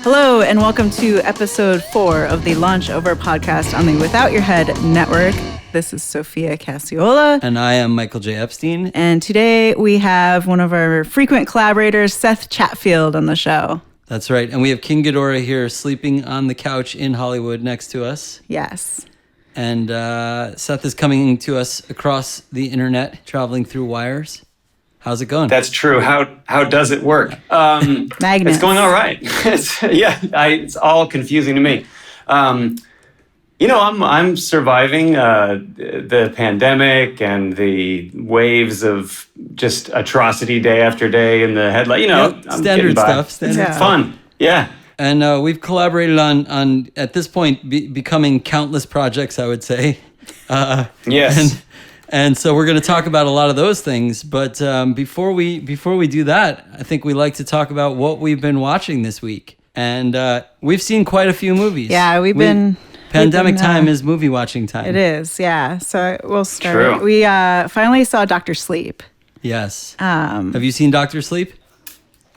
Hello, and welcome to episode 4 of the Launch Over podcast on the Without Your Head network. This is Sophia Cacciola. And I am Michael J. Epstein. And today we have one of our frequent collaborators, Seth Chatfield, on the show. That's right. And we have King Ghidorah here sleeping on the couch in Hollywood next to us. Yes. And Seth is coming to us across the internet, traveling through wires. How's it going? That's true. How does it work? Magnets. It's going all right. It's all confusing to me. I'm surviving the pandemic and the waves of just atrocity day after day in the headline. I'm standard stuff. It's fun. Yeah. And we've collaborated on at this point, becoming countless projects, I would say. Yes. And so we're going to talk about a lot of those things. But before we do that, I think we like to talk about what we've been watching this week. And we've seen quite a few movies. Yeah, Pandemic time is movie watching time. It is, yeah. So we'll start. True. We finally saw Dr. Sleep. Yes. Have you seen Dr. Sleep?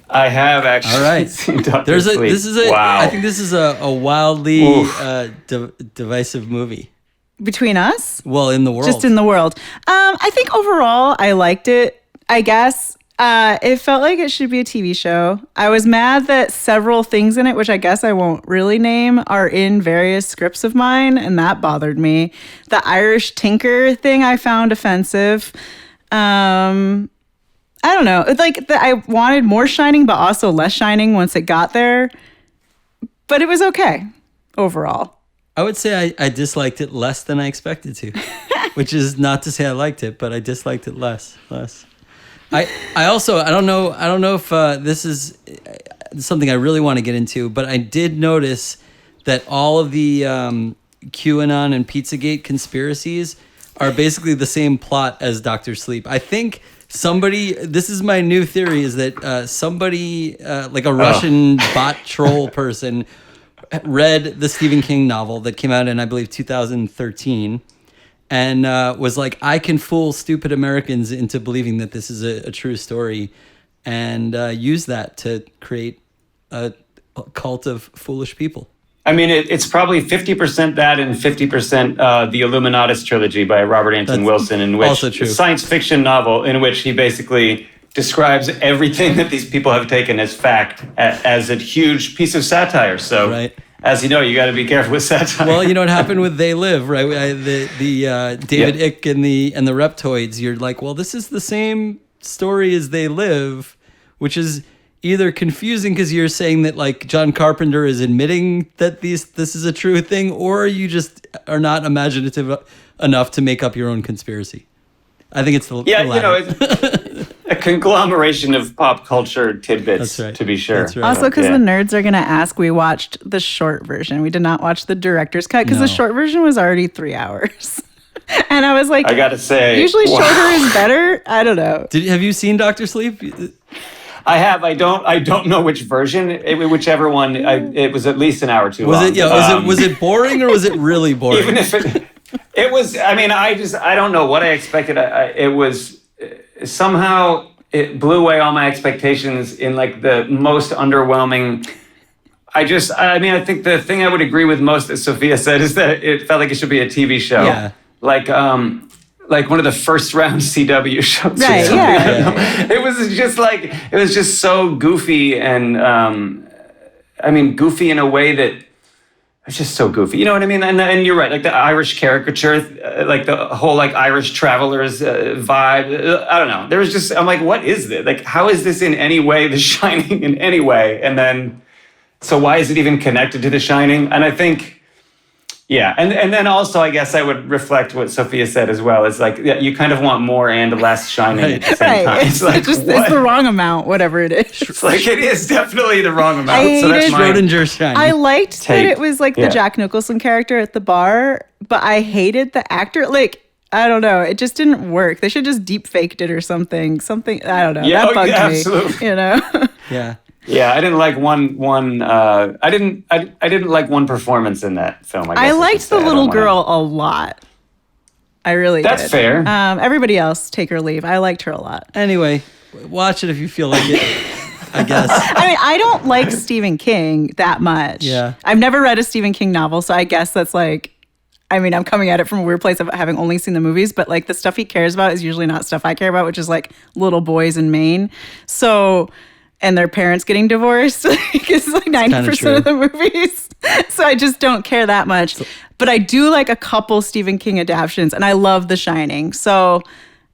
I have actually All right. seen Dr. Sleep. Wow. I think this is a wildly divisive movie. Between us? Well, in the world. Just in the world. I think overall I liked it, I guess. It felt like it should be a TV show. I was mad that several things in it, which I guess I won't really name, are in various scripts of mine, and that bothered me. The Irish tinker thing I found offensive. I don't know. I wanted more Shining, but also less Shining once it got there. But it was okay overall. I would say I disliked it less than I expected to, which is not to say I liked it, but I disliked it less. I don't know if this is something I really want to get into, but I did notice that all of the QAnon and Pizzagate conspiracies are basically the same plot as Dr. Sleep. I think this is my new theory, is that somebody, like a Russian bot troll person, read the Stephen King novel that came out in, I believe, 2013, and was like, I can fool stupid Americans into believing that this is a true story, and use that to create a cult of foolish people. I mean, it's probably 50% that and 50% the Illuminatus trilogy by Robert Anton Wilson, in which also true. A science fiction novel in which he basically describes everything that these people have taken as fact as a huge piece of satire. So, right. As you know, you got to be careful with satire. Well, you know what happened with They Live, right? The David Icke and the Reptoids. You're like, well, this is the same story as They Live, which is either confusing because you're saying that like John Carpenter is admitting that this is a true thing, or you just are not imaginative enough to make up your own conspiracy. I think it's the latter. It's a conglomeration of pop culture tidbits, That's right. to be sure. That's right. Also, because the nerds are going to ask, we watched the short version. We did not watch the director's cut because the short version was already 3 hours. And I was like, I got to say, usually shorter is better. I don't know. Have you seen Dr. Sleep? I have. I don't know which version. Whichever one. It was at least an hour too long. Was it boring or was it really boring? Even if it was. I mean, I don't know what I expected. It was somehow it blew away all my expectations in like the most underwhelming. I think the thing I would agree with most that Sophia said is that it felt like it should be a TV show. Yeah. Like one of the first round CW shows. Right, yeah. It was just so goofy and goofy in a way that it's just so goofy. You know what I mean? And you're right, like the Irish caricature, like the whole like Irish travelers vibe. I don't know. There was just, I'm like, what is this? Like, how is this in any way The Shining in any way? And then, so why is it even connected to The Shining? And I think, yeah, and then also I guess I would reflect what Sophia said as well. It's like you kind of want more and less Shining at the same time. It's the wrong amount, whatever it is. It's like it is definitely the wrong amount. So that's Schrodinger's Shining. I liked that it was like the Jack Nicholson character at the bar, but I hated the actor. Like, I don't know, it just didn't work. They should just deep faked it or something. I don't know. Yeah, that bugged me. Absolutely. You know. Yeah. Yeah, I didn't like I didn't like one performance in that film. I liked the little girl a lot. I really did. That's fair. Everybody else, take or leave. I liked her a lot. Anyway, watch it if you feel like it. I guess. I mean, I don't like Stephen King that much. Yeah. I've never read a Stephen King novel, so I guess that's like, I mean, I'm coming at it from a weird place of having only seen the movies, but like the stuff he cares about is usually not stuff I care about, which is like little boys in Maine. So, and their parents getting divorced. It's like 90% of the movies. So I just don't care that much. But I do like a couple Stephen King adaptations, and I love The Shining. So,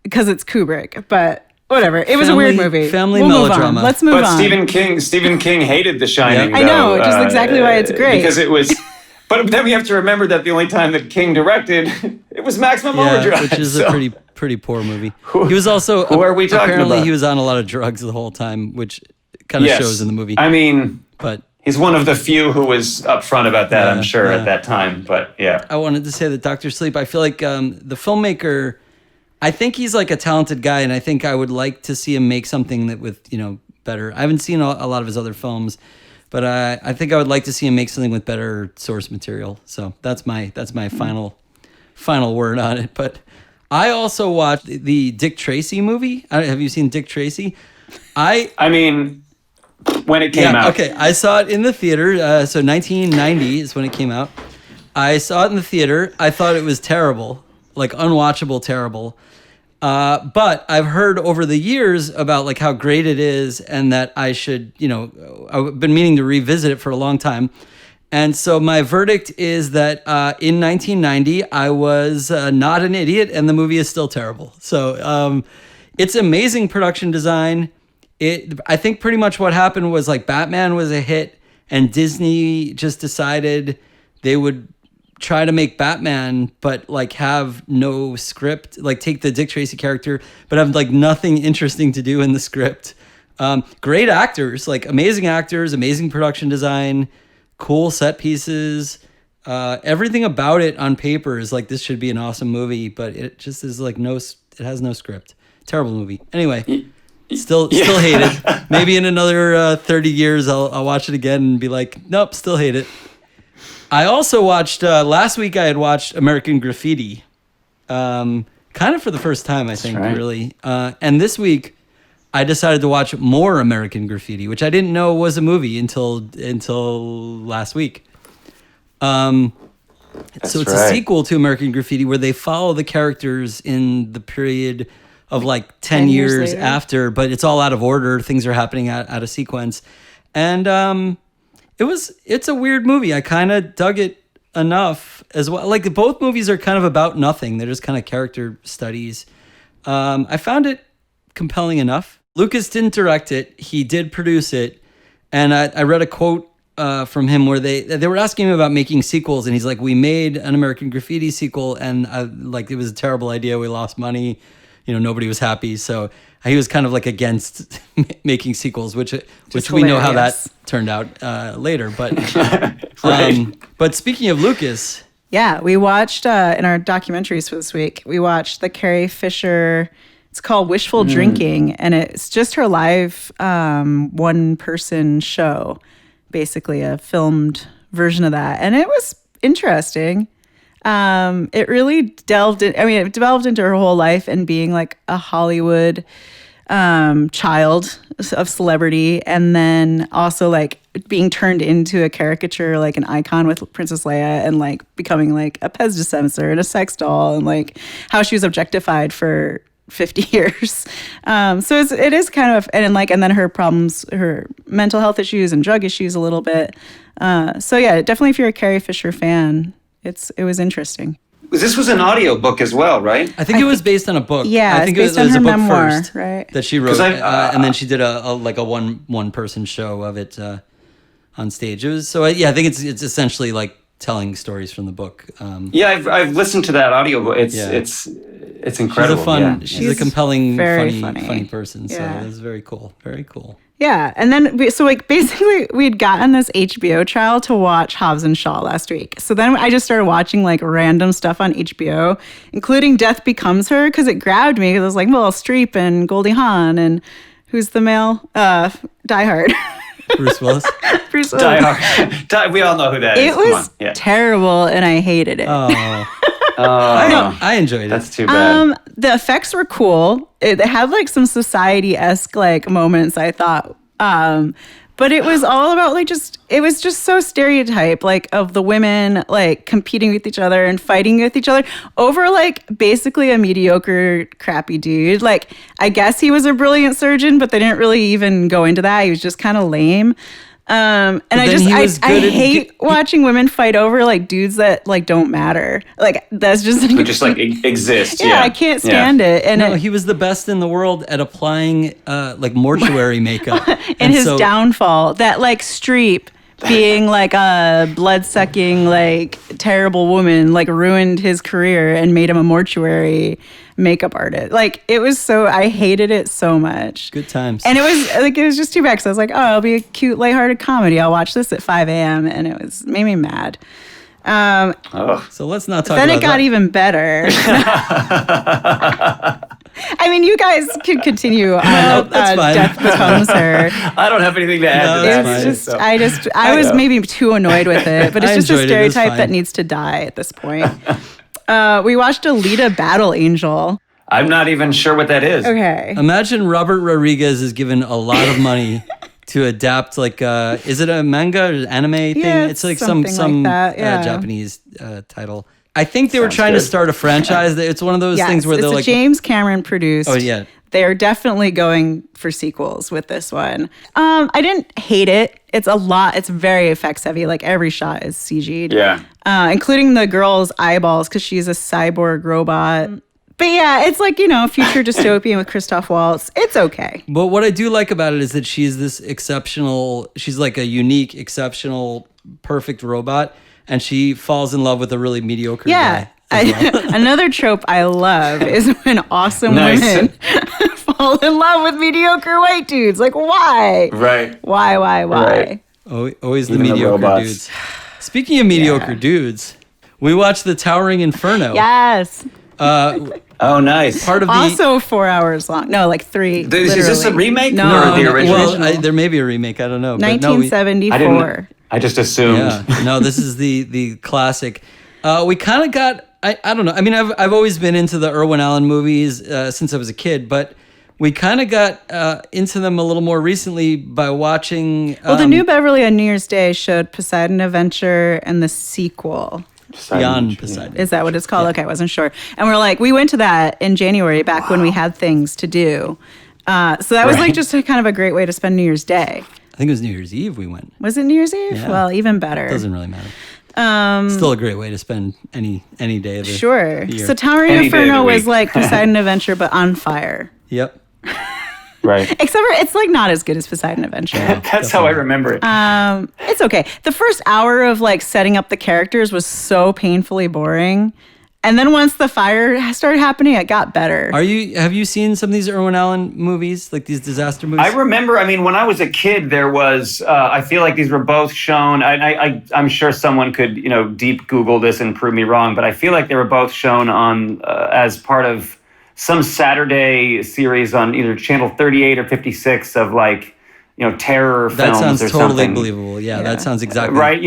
because it's Kubrick, but whatever. It was a weird movie. Family we'll melodrama. Move on. Let's move on. But Stephen King hated The Shining. I know, which is exactly why it's great. Because it was. But then we have to remember that the only time that King directed, it was Maximum Overdrive. Which is a pretty poor movie. He was also who are we talking apparently about? He was on a lot of drugs the whole time, which kind of shows in the movie. I mean, but he's one of the few who was upfront about that, I'm sure, at that time. But yeah. I wanted to say that Dr. Sleep, I feel like the filmmaker, I think he's like a talented guy, and I think I would like to see him make something that with, better. I haven't seen a lot of his other films, but I think I would like to see him make something with better source material. So that's my final word on it. But I also watched the Dick Tracy movie. Have you seen Dick Tracy? I mean, when it came out. Okay, I saw it in the theater. So 1990 is when it came out. I saw it in the theater. I thought it was terrible, like unwatchable terrible. But I've heard over the years about like how great it is, and that I should, I've been meaning to revisit it for a long time. And so my verdict is that in 1990, I was not an idiot, and the movie is still terrible. So it's amazing production design. I think pretty much what happened was like Batman was a hit, and Disney just decided they would try to make Batman, but like have no script, like take the Dick Tracy character, but have like nothing interesting to do in the script. Great actors, like amazing actors, amazing production design, cool set pieces. Everything about it on paper is like, this should be an awesome movie, but it just is like it has no script. Terrible movie. Anyway, still hate it. Maybe in another 30 years, I'll watch it again and be like, nope, still hate it. I also watched, last week I had watched American Graffiti, kind of for the first time, I think, really. And this week I decided to watch more American Graffiti, which I didn't know was a movie until last week. So it's a sequel to American Graffiti where they follow the characters in the period of like 10 years after, but it's all out of order. Things are happening out of sequence. And it's a weird movie. I kind of dug it enough as well. Like both movies are kind of about nothing. They're just kind of character studies. I found it compelling enough. Lucas didn't direct it. He did produce it. And I read a quote from him where they were asking him about making sequels. And he's like, we made an American Graffiti sequel. And it was a terrible idea. We lost money. Nobody was happy. So he was kind of like against making sequels, which we know how that turned out later. But but speaking of Lucas, yeah, we watched in our documentaries for this week. We watched the Carrie Fisher. It's called Wishful Drinking, and it's just her live one-person show, basically a filmed version of that, and it was interesting. It really delved into her whole life and being like a Hollywood child of celebrity, and then also like being turned into a caricature, like an icon with Princess Leia, and like becoming like a Pez dispenser and a sex doll, and like how she was objectified for 50 years. So it is kind of, and then her problems, her mental health issues and drug issues a little bit. So yeah, definitely if you're a Carrie Fisher fan, it was interesting. This was an audiobook as well, right? I think it was based on a book. Yeah, I think it's based it was on her a book memoir, first, right? That she wrote, and then she did a one person show of it on stage. It was I think it's essentially like telling stories from the book. I've listened to that audiobook. It's incredible. She's a compelling, funny person. Yeah. So it's very cool. Very cool. Yeah, and then basically we'd gotten this HBO trial to watch Hobbs and Shaw last week. So then I just started watching like random stuff on HBO, including Death Becomes Her, because it grabbed me because I was like, well, Streep and Goldie Hawn, and who's the male? Die Hard. Bruce Willis. Bruce Willis. Die Hard. We all know who that is. It was terrible, and I hated it. I enjoyed it. That's too bad. The effects were cool. It had like some society-esque like moments I thought But it was all about like it was just so stereotype, like of the women like competing with each other and fighting with each other over like basically a mediocre, crappy dude. Like, I guess he was a brilliant surgeon, but they didn't really even go into that. He was just kind of lame. And I hate watching women fight over like dudes that like don't matter. Like, that's just like, who just like exist. Yeah, I can't stand it. And he was the best in the world at applying like mortuary makeup. and his downfall, that like Streep being like a blood-sucking like terrible woman, like ruined his career and made him a mortuary makeup artist. Like, it was so, I hated it so much. Good times. And it was just too bad, because I was like, oh, it'll be a cute, lighthearted comedy. I'll watch this at 5 a.m. And it made me mad. So let's not talk about that. Then it got even better. I mean, you guys can continue. Death becomes her. I don't have anything to add to that. It's just, I was maybe too annoyed with it, but it's just a stereotype that needs to die at this point. We watched Alita Battle Angel. I'm not even sure what that is. Okay. Imagine Robert Rodriguez is given a lot of money to adapt, like, is it a manga or anime thing? Yeah, it's like some like that, yeah. Japanese title. I think they were trying to start a franchise. It's one of those things where they're like... James Cameron produced. Oh, yeah. They're definitely going for sequels with this one. I didn't hate it. It's a lot. It's very effects heavy. Like, every shot is CG'd. Yeah. Including the girl's eyeballs, because she's a cyborg robot. But yeah, it's like, future dystopian with Christoph Waltz. It's okay. But what I do like about it is that she's this exceptional... She's like a unique, exceptional, perfect robot. And she falls in love with a really mediocre guy. Another trope I love is when awesome women fall in love with mediocre white dudes. Like, why? Right. Why? Right. Always the mediocre dudes. Speaking of mediocre dudes, we watched the Towering Inferno. Yes. Oh, nice. Part of also 4 hours long. No, like 3. Is this a remake? No, or the original? Well, there may be a remake. I don't know. 1974. I just assumed. Yeah. No, this is the classic. We kind of got, I don't know. I mean, I've always been into the Irwin Allen movies since I was a kid, but we kind of got into them a little more recently by watching... Well, the New Beverly on New Year's Day showed Poseidon Adventure and the sequel. Beyond Poseidon. Is that what it's called? Yeah. Okay, I wasn't sure. And we went to that in January, back when we had things to do. So that was like just kind of a great way to spend New Year's Day. I think it was New Year's Eve we went. Was it New Year's Eve? Yeah. Well, even better. It doesn't really matter. Still a great way to spend any day of the year. So Towering Inferno was like Poseidon Adventure, but on fire. Yep. Right. Except for it's like not as good as Poseidon Adventure. That's how I remember it. It's okay. The first hour of like setting up the characters was so painfully boring. And then once the fire started happening, it got better. Have you seen some of these Irwin Allen movies, like these disaster movies? I remember, when I was a kid, there was, I feel like these were both shown. I'm sure someone could, deep Google this and prove me wrong, but I feel like they were both shown on, as part of some Saturday series on either Channel 38 or 56 of like, terror films or something. That sounds totally believable. Yeah, that sounds exactly right.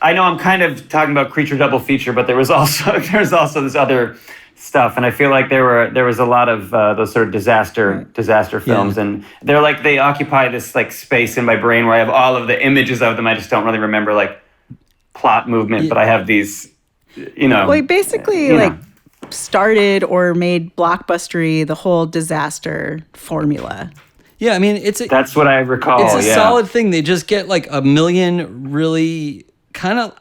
I know I'm kind of talking about creature double feature, but there was also this other stuff, and I feel like there was a lot of those sort of disaster films, and they occupy this like space in my brain where I have all of the images of them. I just don't really remember like plot movement, but I have these, Well, he basically started or made blockbustery the whole disaster formula. Yeah, that's what I recall. It's a solid thing. They just get like a million really kind of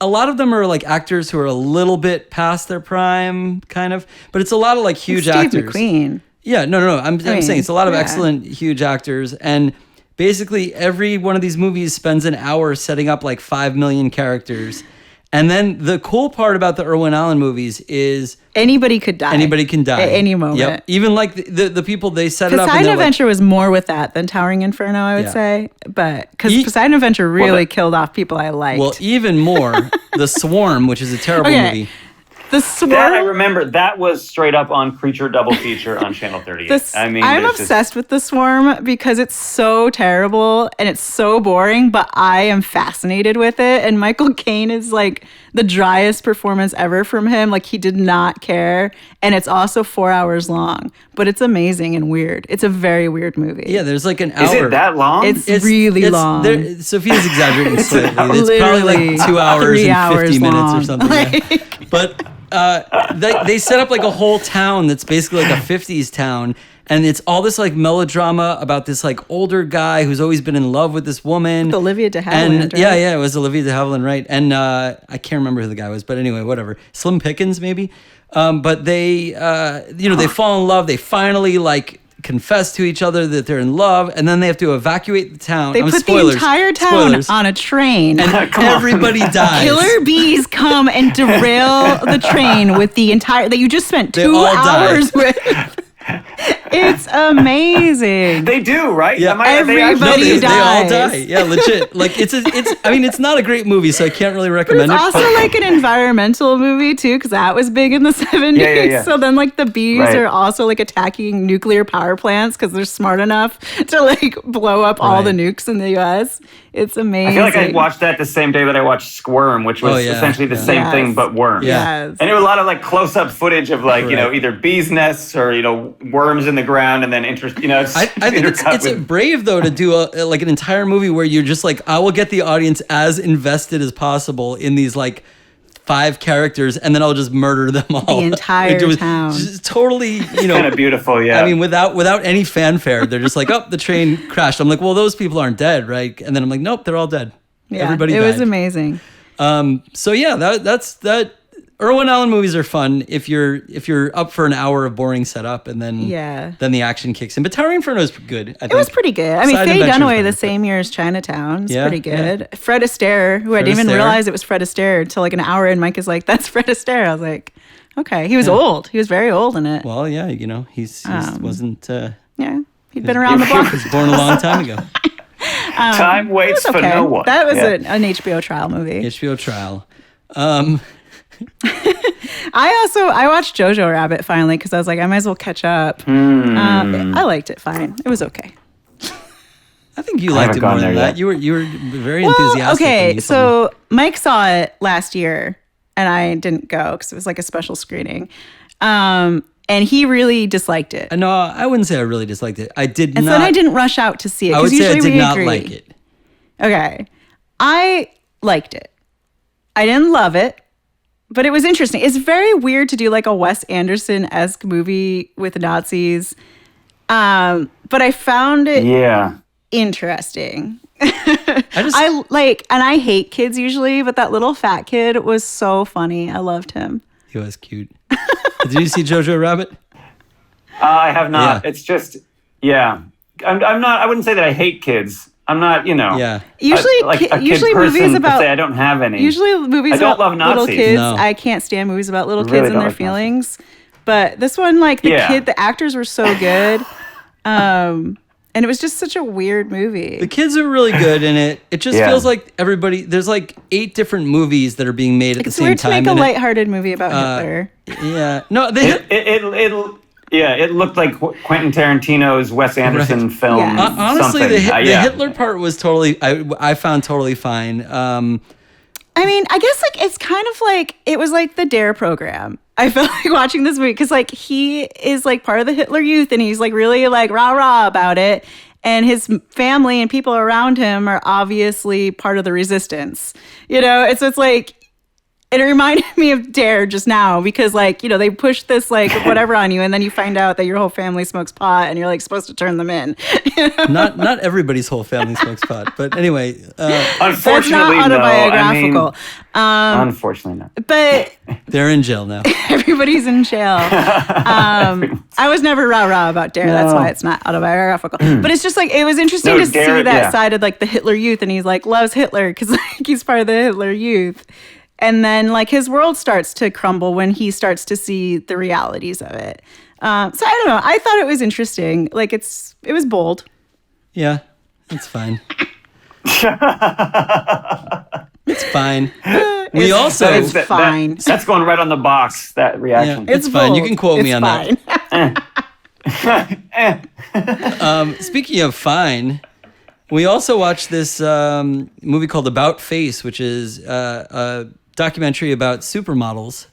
a lot of them are like actors who are a little bit past their prime, kind of, but it's a lot of like huge actors. Steve McQueen. Yeah, no. I'm saying it's a lot of excellent huge actors, and basically every one of these movies spends an hour setting up like 5 million characters. And then the cool part about the Irwin Allen movies is... Anybody could die. Anybody can die. At any moment. Yep. Even like the people, they set it up... Poseidon Adventure was more with that than Towering Inferno, I would say. But because Poseidon Adventure really killed off people I liked. Well, even more, The Swarm, which is a terrible movie. The Swarm. That I remember. That was straight up on Creature double feature on Channel 38. I'm obsessed with The Swarm because it's so terrible and it's so boring, but I am fascinated with it. And Michael Caine is like the driest performance ever from him. Like, he did not care. And it's also 4 hours long, but it's amazing and weird. It's a very weird movie. Yeah, there's like an hour. Is it that long? It's really long. Sophia's exaggerating slightly. It's probably like 2 hours and 50 minutes or something. Yeah. But they set up like a whole town that's basically like a 50s town. And it's all this like melodrama about this like older guy who's always been in love with this woman. With Olivia de Havilland, right? Yeah, it was Olivia de Havilland, right? And I can't remember who the guy was, but anyway, whatever. Slim Pickens, maybe. But they, they fall in love. They finally like confess to each other that they're in love, and then they have to evacuate the town. They put the entire town on a train. And everybody dies. Killer bees come and derail the train with the entire, that you just spent 2 hours with. It's amazing. They do, right? Yeah. Everybody dies. They all die. Yeah, legit. Like it's not a great movie, so I can't really recommend it. It's also like an environmental movie too, because that was big in the 70s. Yeah. So then like the bees are also like attacking nuclear power plants because they're smart enough to like blow up all the nukes in the US. It's amazing. I feel like I watched that the same day that I watched Squirm, which was essentially the same thing but worms. Yeah. And there was a lot of like close-up footage of like, either bees' nests or, worms in the ground, and then I think it's brave though to do like an entire movie where you're just like, I will get the audience as invested as possible in these like 5 characters, and then I'll just murder them all. The entire town. Just totally, kind of beautiful, yeah. I mean, without any fanfare, they're just like, oh, the train crashed. I'm like, well, those people aren't dead, right? And then I'm like, nope, they're all dead. Yeah, everybody died. It was amazing. So yeah, that's that. Irwin Allen movies are fun if you're up for an hour of boring setup, and then the action kicks in. But Towering Inferno is good. I think. It was pretty good. I mean, Faye Dunaway the same year as Chinatown. It's pretty good. Yeah. Fred Astaire, who I didn't even realize it was Fred Astaire until like an hour in. Mike is like, "That's Fred Astaire." I was like, "Okay." He was old. He was very old in it. Well, yeah, he's wasn't. He'd been around the block. He was born a long time ago. Time waits for no one. That was an HBO trial movie. HBO trial. I watched JoJo Rabbit finally because I was like, I might as well catch up. I liked it fine. It was okay. I think you liked it more than that. You were very enthusiastic. Okay, so Mike saw it last year and I didn't go because it was like a special screening. And he really disliked it. No, I wouldn't say I really disliked it. I did not. And then I didn't rush out to see it. I would say I did not agree. like it. Okay. I liked it. I didn't love it, but it was interesting. It's very weird to do like a Wes Anderson-esque movie with Nazis. But I found it interesting. I hate kids usually, but that little fat kid was so funny. I loved him. He was cute. Did you see JoJo Rabbit? I have not. Yeah. It's just, I'm not, I wouldn't say that I hate kids. I'm not, Yeah. Usually movies about. I don't have any. Usually movies about little kids. No. I can't stand movies about little kids and their feelings. But this one, like the actors were so good. And it was just such a weird movie. The kids are really good in it. It just feels like there's like 8 different movies that are being made at the same time. It's weird to make a lighthearted movie about Hitler. Yeah. No, it looked like Quentin Tarantino's Wes Anderson film. Yes. Honestly, the Hitler part was I found totally fine. I mean, I guess like it's kind of like it was like the D.A.R.E program. I felt like watching this movie because like he is like part of the Hitler Youth and he's like really like rah-rah about it. And his family and people around him are obviously part of the resistance. It's like, it reminded me of D.A.R.E just now because like, they push this like whatever on you and then you find out that your whole family smokes pot and you're like supposed to turn them in. Not everybody's whole family smokes pot, but anyway. Unfortunately, that's not autobiographical. Unfortunately not. But they're in jail now. Everybody's in jail. I was never rah-rah about D.A.R.E. No. That's why it's not autobiographical. But it's just like, it was interesting to see that side of like the Hitler Youth and he's like loves Hitler because like he's part of the Hitler Youth. And then, like, his world starts to crumble when he starts to see the realities of it. So, I don't know. I thought it was interesting. Like, it was bold. Yeah, it's fine. It's fine. We also It's fine. That's going right on the box. That reaction. Yeah. It's fine. You can quote me on that. Speaking of fine, we also watched this movie called About Face, which is a documentary about supermodels.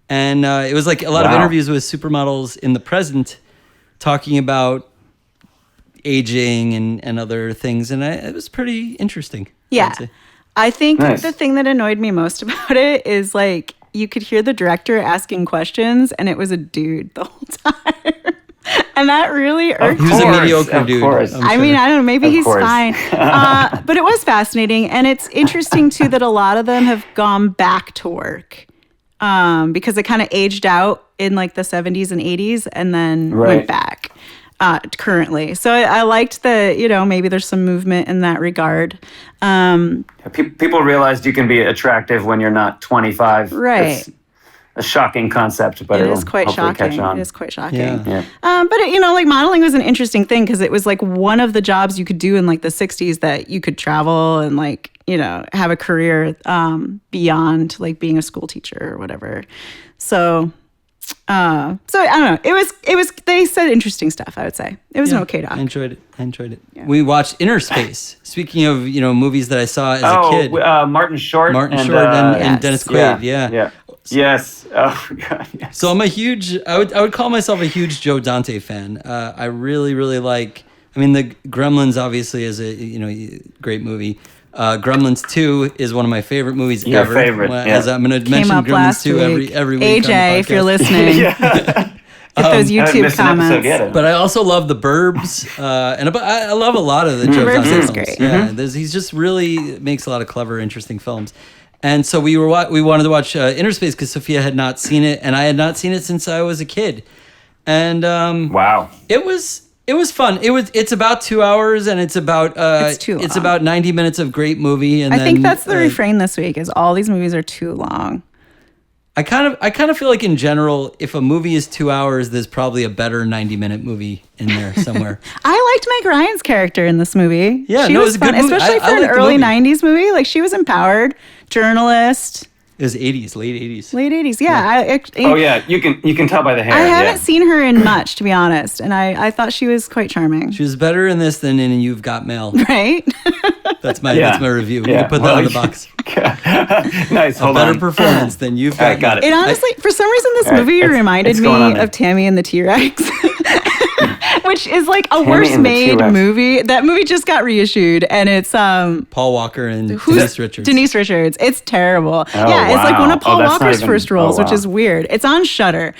And it was like a lot of interviews with supermodels in the present talking about aging and other things. And it was pretty interesting. Yeah. I think the thing that annoyed me most about it is like you could hear the director asking questions and it was a dude the whole time. And that really irked me. He was a mediocre dude. I mean, I don't know. Maybe he's fine. But it was fascinating. And it's interesting, too, that a lot of them have gone back to work because it kind of aged out in like the 70s and 80s and then went back currently. So I liked that, maybe there's some movement in that regard. People realized you can be attractive when you're not 25. Right. It's a shocking concept, but it is quite shocking. Catch on. It is quite shocking. Yeah. But like modeling was an interesting thing because it was like one of the jobs you could do in like the 60s that you could travel and like, have a career beyond like being a school teacher or whatever. So I don't know. It was. They said interesting stuff. I would say it was an okay doc. I enjoyed it. Yeah. We watched Innerspace. Speaking of movies that I saw as a kid, Martin Short, and Dennis Quaid. Yeah. Yes. Oh God. Yes. So I'm a huge. I would call myself a huge Joe Dante fan. I really like. I mean, the Gremlins obviously is a great movie. Gremlins 2 is one of my favorite movies ever. Your favorite, As I'm going to mention Gremlins 2 every week. AJ, if you're listening, get those YouTube comments. But I also love the Burbs, and I love a lot of the Joe Dante films. Great. Yeah, he's just really makes a lot of clever, interesting films. And so we wanted to watch Innerspace because Sophia had not seen it, and I had not seen it since I was a kid. And it was fun. It's about 2 hours, and it's about it's about 90 minutes of great movie. And I think that's the refrain this week: is all these movies are too long. I kind of feel like in general, if a movie is 2 hours, there's probably a better 90-minute movie in there somewhere. I liked Meg Ryan's character in this movie. Yeah, it was a fun, good movie. especially for an early 90s movie. Like she was empowered, journalist. It was 80s, late 80s. Late 80s, yeah. You can tell by the hair. I haven't seen her in much, to be honest, and I thought she was quite charming. She was better in this than in You've Got Mail. Right? That's my review. We can put that on the box. Nice. Hold on. Better performance than You've Got Got it. It honestly, for some reason, this movie reminded me of Tammy and the T-Rex. Which is like a worse made movie. That movie just got reissued, and it's Paul Walker and Denise Richards. Denise Richards. It's terrible. It's like one of Paul Walker's first roles, which is weird. It's on Shudder.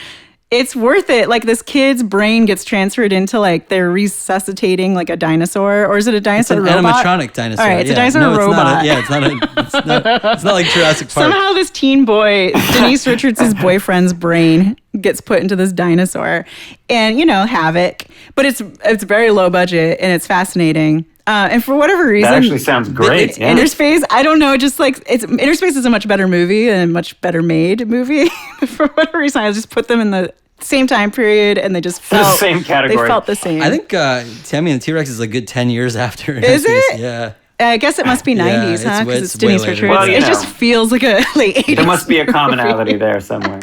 It's worth it. Like this kid's brain gets transferred into like they're resuscitating like a dinosaur, or is it a dinosaur robot? It's an animatronic dinosaur. All right, it's a dinosaur robot. It's not like Jurassic Park. Somehow this teen boy, Denise Richards' boyfriend's brain gets put into this dinosaur, and havoc. But it's very low budget and it's fascinating. And for whatever reason, that actually sounds great. Innerspace, I don't know, just like Innerspace is a much better movie and a much better made movie. For whatever reason, I just put them in the same time period, and they just felt the same category. They felt the same. I think Tammy and the T-Rex is a good 10 years after. Is it? Yeah. I guess it must be 90s, huh? Because it's Denise Richards. Well, it just feels like a late 80s. There must be a commonality there somewhere.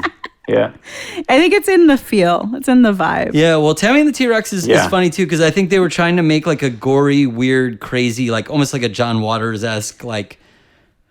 Yeah. I think it's in the feel. It's in the vibe. Yeah, well, Tammy and the T-Rex is funny, too, because I think they were trying to make, like, a gory, weird, crazy, like, almost like a John Waters-esque, like,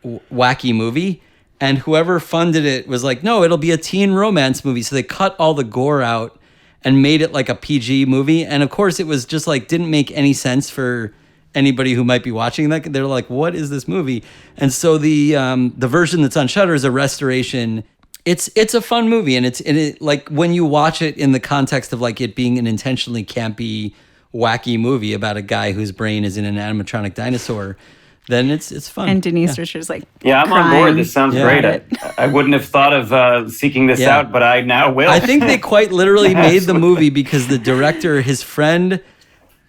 wacky movie. And whoever funded it was like, no, it'll be a teen romance movie. So they cut all the gore out and made it like a PG movie. And, of course, it was just, like, didn't make any sense for anybody who might be watching that. They're like, what is this movie? And so the version that's on Shudder is a restoration. It's a fun movie, and it like when you watch it in the context of like it being an intentionally campy, wacky movie about a guy whose brain is in an animatronic dinosaur, then it's fun. And Denise Richards I'm on board. This sounds great. I wouldn't have thought of seeking this out, but I now will. I think they quite literally made the movie because the director, his friend,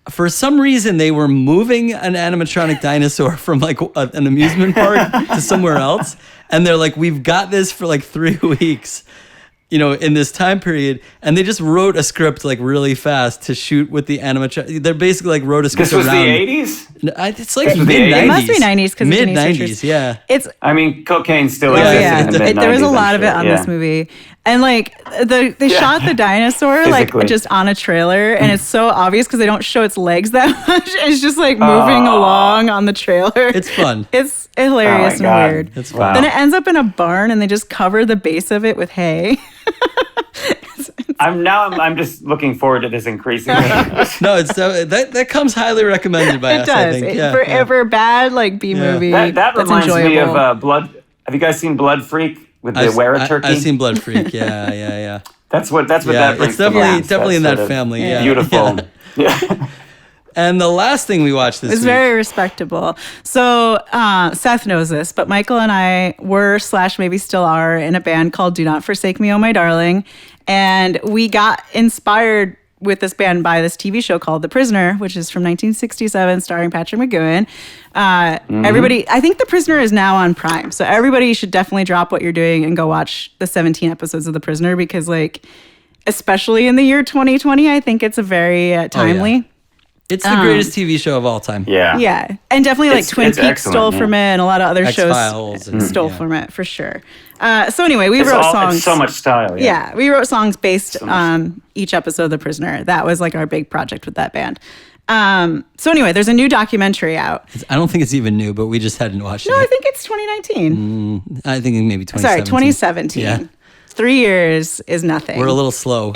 for some reason, they were moving an animatronic dinosaur from like an amusement park to somewhere else. And they're like, we've got this for like 3 weeks. in this time period, and they just wrote a script like really fast to shoot with the animatronic. They're basically like wrote a script. This was around. the 80s? It's like This was the mid 90s. 80s? It must be 90s because mid 90s, yeah. It's I mean, cocaine still Oh, existed yeah. in the mid-90s. There was a lot I'm of it sure. on Yeah. this movie. And like they shot the dinosaur like Physically. just on a trailer, and it's so obvious because they don't show its legs that much. It's just like moving along on the trailer. It's fun. It's hilarious Oh and my God. weird. It's Wow. Then it ends up in a barn, and they just cover the base of it with hay. I'm just looking forward to this increasingly. No, it's that comes highly recommended by It us. I does. think. For a bad like B movie. that that's reminds enjoyable. me of Blood. Have you guys seen Blood Freak with the Wera turkey? I've seen Blood Freak. Yeah. That's what that brings It's to mind. definitely in That that sort of family. Yeah. Beautiful. Yeah. And the last thing we watched this It's week. very respectable. So Seth knows this, but Michael and I were / maybe still are in a band called Do Not Forsake Me, Oh My Darling. And we got inspired with this band by this TV show called The Prisoner, which is from 1967, starring Patrick McGoohan. Everybody, I think The Prisoner is now on Prime. So everybody should definitely drop what you're doing and go watch the 17 episodes of The Prisoner because like, especially in the year 2020, I think it's a very timely. It's the greatest TV show of all time. Yeah. Yeah, and definitely like Twin it's Peaks excellent, stole yeah. from it, and a lot of other X-Files shows and- stole yeah. from it for sure. So anyway, we It's wrote songs. It's so much style. Yeah, we wrote songs based on each episode of The Prisoner. That was like our big project with that band. So anyway, there's a new documentary out. I don't think it's even new, but we just hadn't watched No, it. I think it's 2019. I think maybe 2017. Sorry, 2017. Yeah. 3 years is nothing. We're a little slow.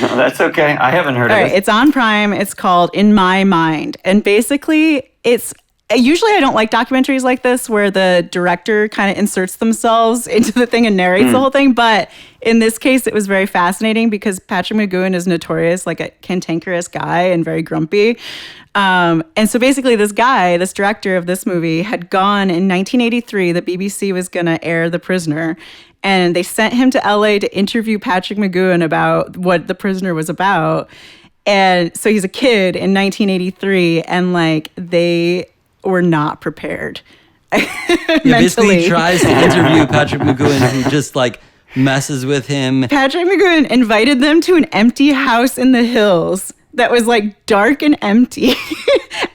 No, that's okay. I haven't heard All of right, it. it's on Prime. It's called In My Mind. And basically, usually I don't like documentaries like this where the director kind of inserts themselves into the thing and narrates the whole thing. But in this case, it was very fascinating because Patrick McGoohan is notorious, like a cantankerous guy and very grumpy. And so basically this director of this movie had gone in 1983, the BBC was going to air The Prisoner. And they sent him to LA to interview Patrick McGoohan about what The Prisoner was about. And so he's a kid in 1983, and like they were not prepared. Basically he tries to interview Patrick McGoohan, who just like messes with him. Patrick McGoohan invited them to an empty house in the hills that was like dark and empty.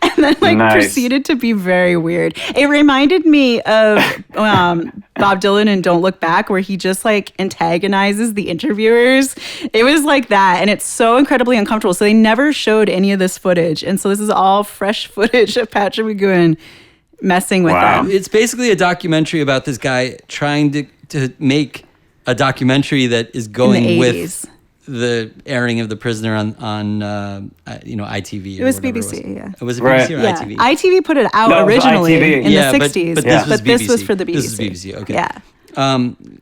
And then like Nice. proceeded to be very weird. It reminded me of Bob Dylan in Don't Look Back, where he just like antagonizes the interviewers. It was like that, and it's so incredibly uncomfortable. So they never showed any of this footage. And so this is all fresh footage of Patrick McGoohan messing with Wow. them. It's basically a documentary about this guy trying to make a documentary that is going In the with 80s. the airing of The Prisoner on ITV. It was BBC, yeah. It was Right. BBC or Yeah, ITV? ITV put it out No, it was originally ITV. in Yeah, the but 60s, this was this was BBC. for the BBC. This is BBC, okay. Yeah.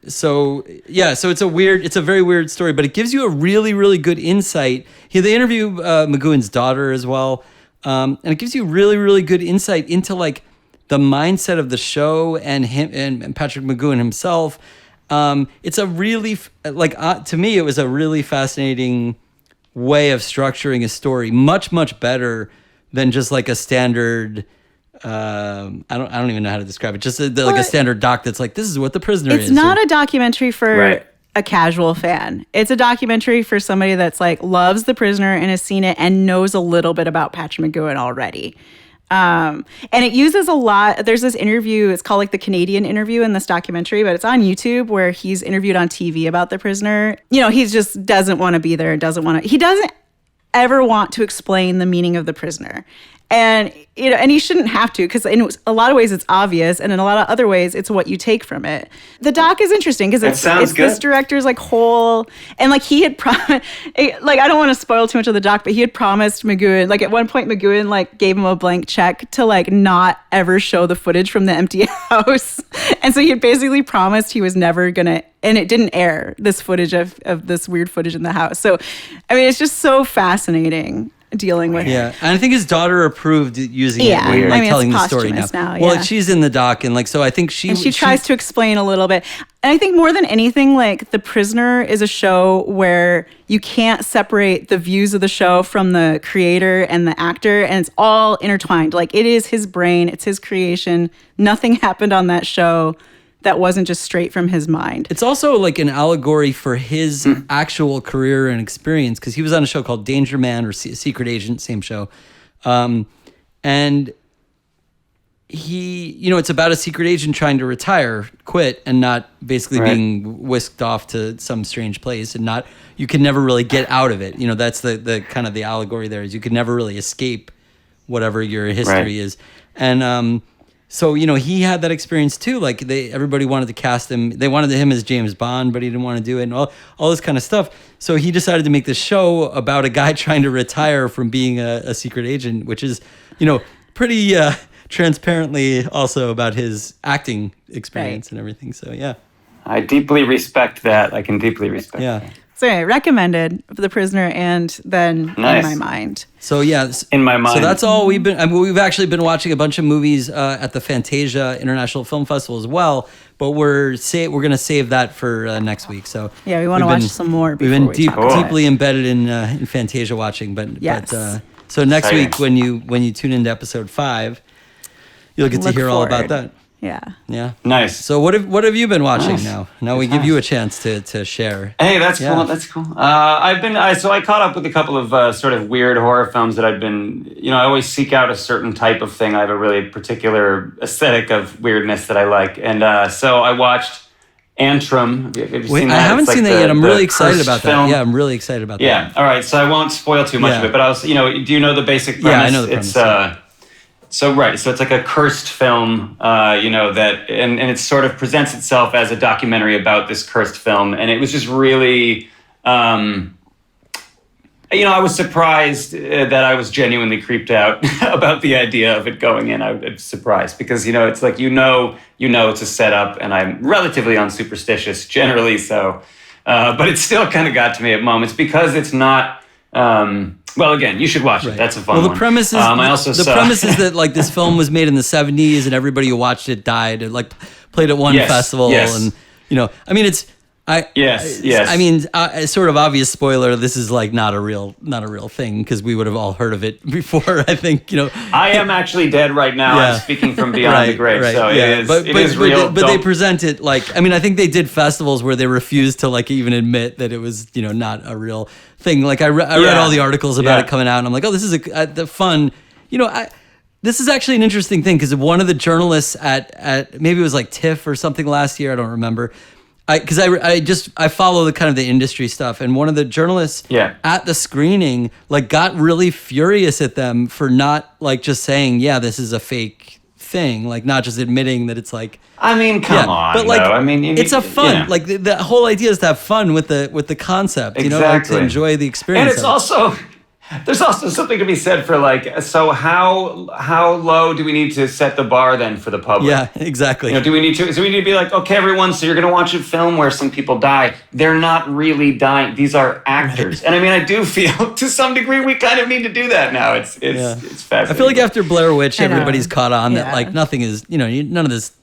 So it's a very weird story, but it gives you a really, really good insight. Here they interview McGoohan's daughter as well, and it gives you really, really good insight into like the mindset of the show and him and Patrick McGoohan himself. It's a really to me, it was a really fascinating way of structuring a story, much, much better than just like a standard. I don't even know how to describe it. Just like a standard doc that's like, this is what The Prisoner is. It's not a documentary for Right. a casual fan. It's a documentary for somebody that's like loves The Prisoner and has seen it and knows a little bit about Patrick McGoohan already. And it uses a lot. There's this interview. It's called like the Canadian interview in this documentary, but it's on YouTube where he's interviewed on TV about The Prisoner. You know, he just doesn't want to be there. He doesn't ever want to explain the meaning of The Prisoner. And, you know, and he shouldn't have to, because in a lot of ways it's obvious, and in a lot of other ways it's what you take from it. The doc is interesting because it's sounds this good. director's like whole, and like he had like I don't want to spoil too much of the doc, but he had promised McGoohan, like at one point McGoohan like gave him a blank check to like not ever show the footage from the empty house, and so he had basically promised he was never gonna, and it didn't air, this footage of this weird footage in the house. So I mean, it's just so fascinating dealing with. Yeah, and I think his daughter approved using Yeah, it, I like mean, telling it's the story now. posthumous now, Well, yeah. she's in the doc, and like so, I think she tries to explain a little bit. And I think more than anything, like The Prisoner is a show where you can't separate the views of the show from the creator and the actor, and it's all intertwined. Like it is his brain, it's his creation. Nothing happened on that show that wasn't just straight from his mind. It's also like an allegory for his actual career and experience, because he was on a show called Danger Man or Secret Agent, same show. And he, it's about a secret agent trying to retire, quit, and not basically being whisked off to some strange place, and you can never really get out of it. That's the kind of the allegory there, is you can never really escape whatever your history is. And so he had that experience too. Like everybody wanted to cast him. They wanted him as James Bond, but he didn't want to do it, and all this kind of stuff. So he decided to make this show about a guy trying to retire from being a secret agent, which is pretty transparently also about his acting experience and everything. So yeah, I deeply respect that. I can deeply respect that. So anyway, recommended for The Prisoner and then In My Mind. So yeah, In My Mind. So that's all we've been. We've actually been watching a bunch of movies at the Fantasia International Film Festival as well. But we're going to save that for next week. So yeah, we want to watch some more. We've been deeply embedded in Fantasia watching. But so next week when you tune into episode 5, you'll get to hear all about that. Yeah. Yeah. Nice. So what have you been watching now? Now we give you a chance to share. Hey, that's cool. That's cool. I caught up with a couple of sort of weird horror films that I've been, I always seek out a certain type of thing. I have a really particular aesthetic of weirdness that I like. And so I watched Antrum. Have you seen that? I haven't seen that yet. I'm really excited about that. Film. Yeah, I'm really excited about that. Yeah. All right. So I won't spoil too much of it, but I was, do you know the basic premise? Yeah, I know the premise. So it's like a cursed film, that and it sort of presents itself as a documentary about this cursed film, and it was just really, I was surprised that I was genuinely creeped out about the idea of it going in. I was surprised because it's like it's a setup, and I'm relatively unsuperstitious generally, so, but it still kind of got to me at moments because it's not. Well, again, you should watch it. That's a fun one. Well, the premise is premise is that like this film was made in the 70s, and everybody who watched it died. It like played at one festival, and I mean, it's I mean, sort of obvious spoiler. This is like not a real thing because we would have all heard of it before. I think I am actually dead right now. I'm speaking from beyond the grave, so it is real. But they present it like I think they did festivals where they refused to like even admit that it was not a real thing. Like I read all the articles about it coming out, and I'm like, oh, this is the fun. This is actually an interesting thing because one of the journalists at maybe it was like TIFF or something last year. I don't remember. Because I follow the kind of the industry stuff, and one of the journalists at the screening like got really furious at them for not like just saying this is a fake thing, like not just admitting that it's like. I mean, come on, but like, though. I mean, it's a fun like the whole idea is to have fun with the concept, exactly. To enjoy the experience. And it's also. There's also something to be said for like, so how low do we need to set the bar then for the public? Yeah, exactly. Do we need to be like, okay, everyone, so you're going to watch a film where some people die. They're not really dying. These are actors. Right. And I mean, I do feel to some degree we kind of need to do that now. It's fascinating. I feel like after Blair Witch, everybody's caught on that like nothing is, none of this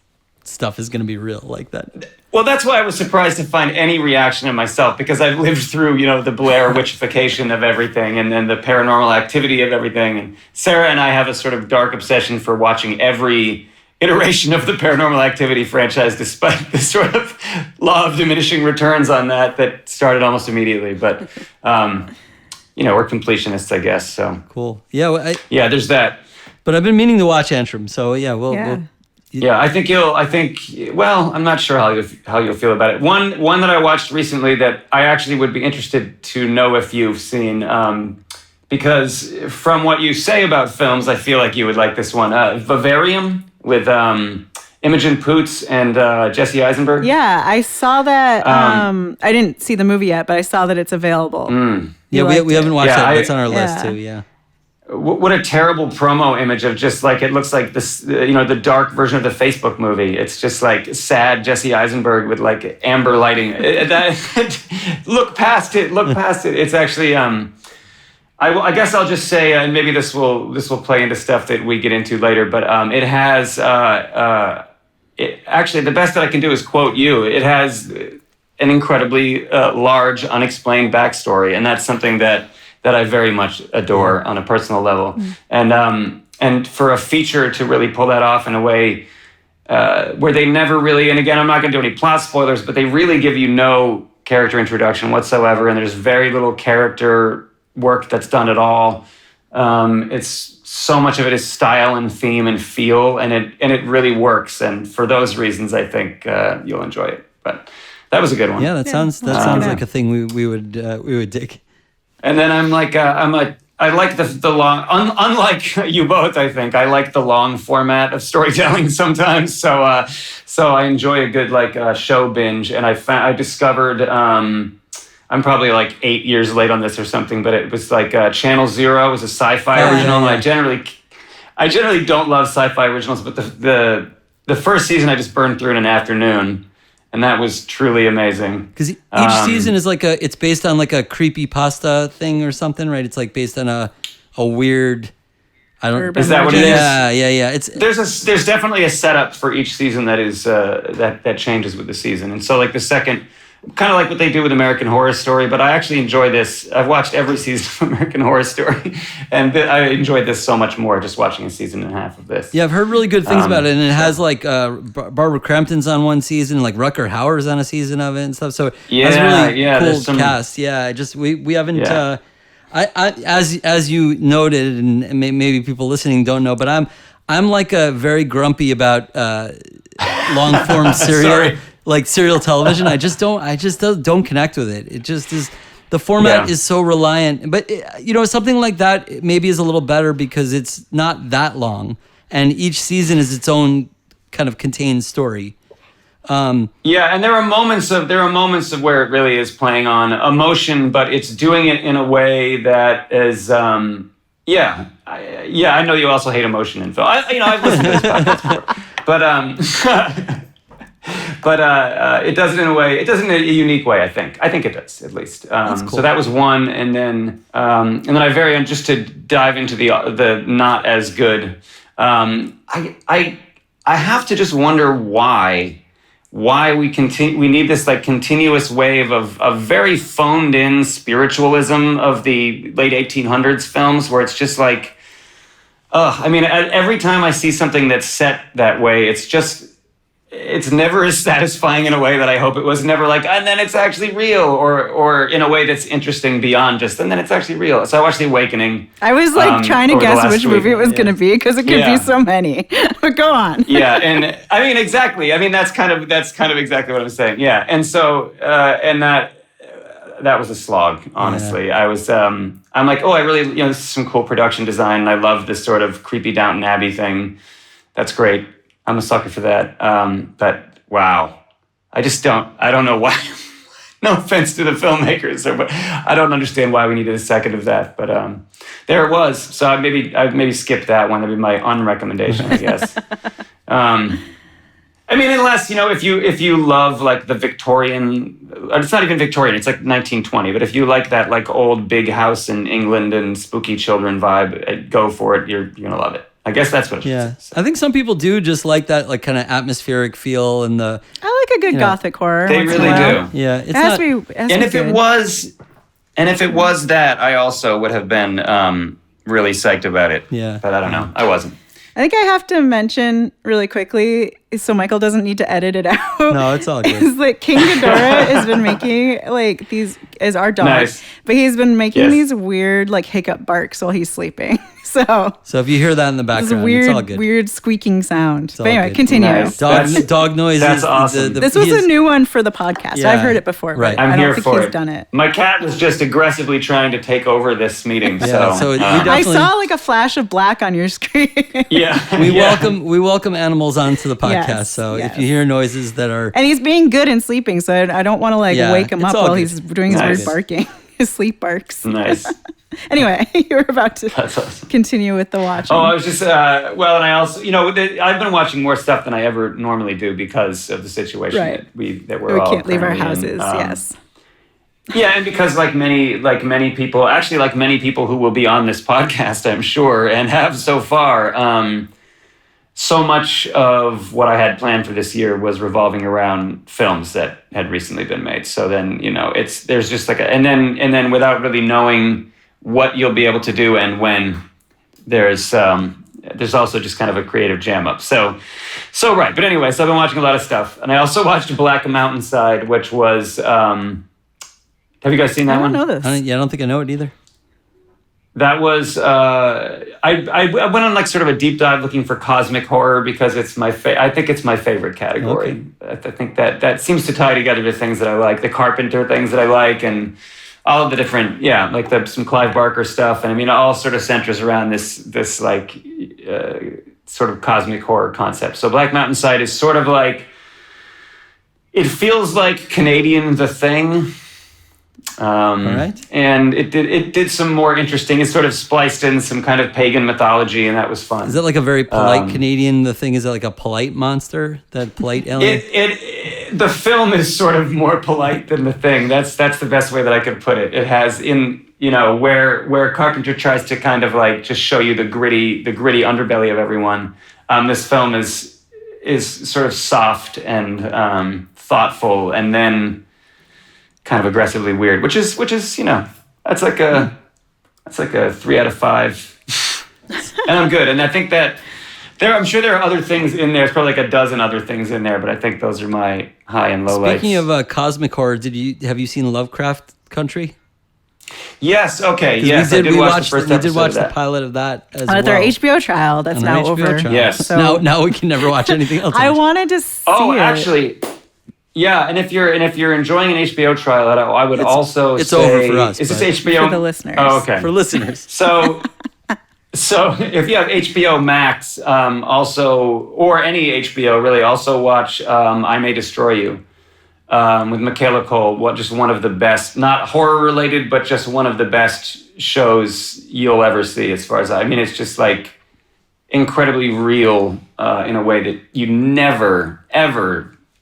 stuff is going to be real like that. Well, that's why I was surprised to find any reaction in myself because I've lived through, the Blair Witchification of everything and then the paranormal activity of everything. And Sarah and I have a sort of dark obsession for watching every iteration of the Paranormal Activity franchise, despite the sort of law of diminishing returns on that started almost immediately. But, we're completionists, I guess. So cool. Yeah. There's that. But I've been meaning to watch Antrum, so we'll I think I'm not sure how you'll feel about it. One that I watched recently that I actually would be interested to know if you've seen, because from what you say about films, I feel like you would like this one. Vivarium with Imogen Poots and Jesse Eisenberg. Yeah, I saw that. I didn't see the movie yet, but I saw that it's available. Yeah, we haven't watched it. It's on our list too, yeah. What a terrible promo image of just like, it looks like this, the dark version of the Facebook movie. It's just like sad Jesse Eisenberg with like amber lighting. Look past it. It's actually, I guess I'll just say, and maybe this will play into stuff that we get into later, but it has, actually the best that I can do is quote you. It has an incredibly large, unexplained backstory, and that's something that I very much adore on a personal level. And for a feature to really pull that off in a way, where they never really, and again, I'm not going to do any plot spoilers, but they really give you no character introduction whatsoever, and there's very little character work that's done at all. It's so much of it is style and theme and feel, and it really works. And for those reasons, I think you'll enjoy it. But that was a good one. Yeah, that sounds like a thing we would dig. And then I like the long, unlike you both, I think, I like the long format of storytelling sometimes. So I enjoy a good show binge. And I discovered, I'm probably 8 years late on this or something, but it was Channel Zero was a sci-fi original. Yeah. And I generally don't love sci-fi originals, but the first season I just burned through in an afternoon. And that was truly amazing. Because each season is it's based on a creepypasta thing or something, right? It's based on a weird, I don't. Is that what it is? Yeah. It's there's definitely a setup for each season that is that changes with the season. And so the second, kind of like what they do with American Horror Story, but I actually enjoy this. I've watched every season of American Horror Story, and I enjoyed this so much more just watching a season and a half of this. Yeah, I've heard really good things about it, and it has Barbara Crampton's on one season, Rutger Hauer's on a season of it and stuff. So it's really cool cast. Yeah, we haven't. Yeah. I as you noted, and maybe people listening don't know, but I'm very grumpy about long form serial. Serial television, I just don't connect with it. It just is, the format is so reliant. But something like that maybe is a little better because it's not that long, and each season is its own kind of contained story. And there are moments of where it really is playing on emotion, but it's doing it in a way that is I know you also hate emotion in film. I've listened to this podcast before, but it does it in a way. It does it in a unique way. I think it does, at least. Cool. So that was one, and then I just to dive into the not as good. I have to just wonder why we need this continuous wave of very phoned in spiritualism of the late 1800s films, where it's just every time I see something that's set that way, it's never as satisfying in a way that I hope it was. Never and then it's actually real, or in a way that's interesting beyond just, and then it's actually real. So I watched The Awakening. I was trying to guess which movie it was going to be, because it could be so many. But go on. Yeah, and exactly. That's kind of exactly what I'm saying. Yeah, and so and that was a slog, honestly. Yeah. I was I'm I really this is some cool production design, and I love this sort of creepy Downton Abbey thing. That's great. I'm a sucker for that. But wow, I don't know why. No offense to the filmmakers, but I don't understand why we needed a second of that. But there it was. So I maybe skipped that one. That'd be my unrecommendation, I guess. Unless if you love the Victorian, it's not even Victorian. It's 1920. But if you like that old big house in England and spooky children vibe, go for it. You're gonna love it. I guess that's what it is. So. I think some people do just like that kind of atmospheric feel, and I like a good gothic horror. They really do. Yeah, it has to be. And if it was that, I also would have been really psyched about it. Yeah, but I don't know. I wasn't. I think I have to mention really quickly, so Michael doesn't need to edit it out. No, it's all good. Is King Ghidorah has been making these as our dog, nice. But he's been making these weird hiccup barks while he's sleeping. So if you hear that in the background, it's all good. Weird squeaking sound. But anyway, continue. Nice. Dog noises. That's awesome. This was a new one for the podcast. Yeah. I've heard it before, right. But I don't think he's done it. My cat was just aggressively trying to take over this meeting. Yeah, so I saw a flash of black on your screen. Yeah. We welcome animals onto the podcast. So if you hear noises that are, and he's being good and sleeping, so I don't want to wake him up while he's doing his weird barking. His sleep barks. Nice. Anyway, you were about to continue with the watching. Oh, I was just, and I also, I've been watching more stuff than I ever normally do because of the situation that we all can't leave our houses, yes. Yeah, and because many people who will be on this podcast, I'm sure, and have so far, so much of what I had planned for this year was revolving around films that had recently been made. So then, there's just and then without really knowing what you'll be able to do and when, there's there's also just kind of a creative jam up. So right. But anyway, so I've been watching a lot of stuff. And I also watched Black Mountainside, which was, have you guys seen that one? I don't know this. I don't think I know it either. That was, I went on like sort of a deep dive looking for cosmic horror because it's I think it's my favorite category. Okay. I think that seems to tie together the things that I like, the Carpenter things that I like, and all of the different, like some Clive Barker stuff. And I mean, it all sort of centers around this like sort of cosmic horror concept. So Black Mountainside is sort of like, it feels like Canadian The Thing. All right. And it did some more interesting. It sort of spliced in some kind of pagan mythology, and that was fun. Is that like a very polite Canadian? The Thing, is that like a polite monster? That polite alien? The film is sort of more polite than The Thing. That's the best way that I could put it. It has where Carpenter tries to kind of like just show you the gritty underbelly of everyone. This film is sort of soft and thoughtful, and then kind of aggressively weird, which is that's like a 3 out of 5, and I'm good. And I think that I'm sure there are other things in there. There's probably like a dozen other things in there, but I think those are my high and low lights. Speaking of cosmic horror, have you seen Lovecraft Country? Yes. Okay. Yes. We did watch the pilot of that as well. Their HBO trial that's now over. Yes. So now we can never watch anything else. I wanted to see it. Actually. Yeah, and if you're enjoying an HBO trial, I would also it's say, over for us. Is this HBO? For the listeners. Oh, okay. For listeners. So if you have HBO Max, or any HBO, really, also watch I May Destroy You with Michaela Cole. Just one of the best, not horror related, but just one of the best shows you'll ever see. As far as it's just like incredibly real in a way that you never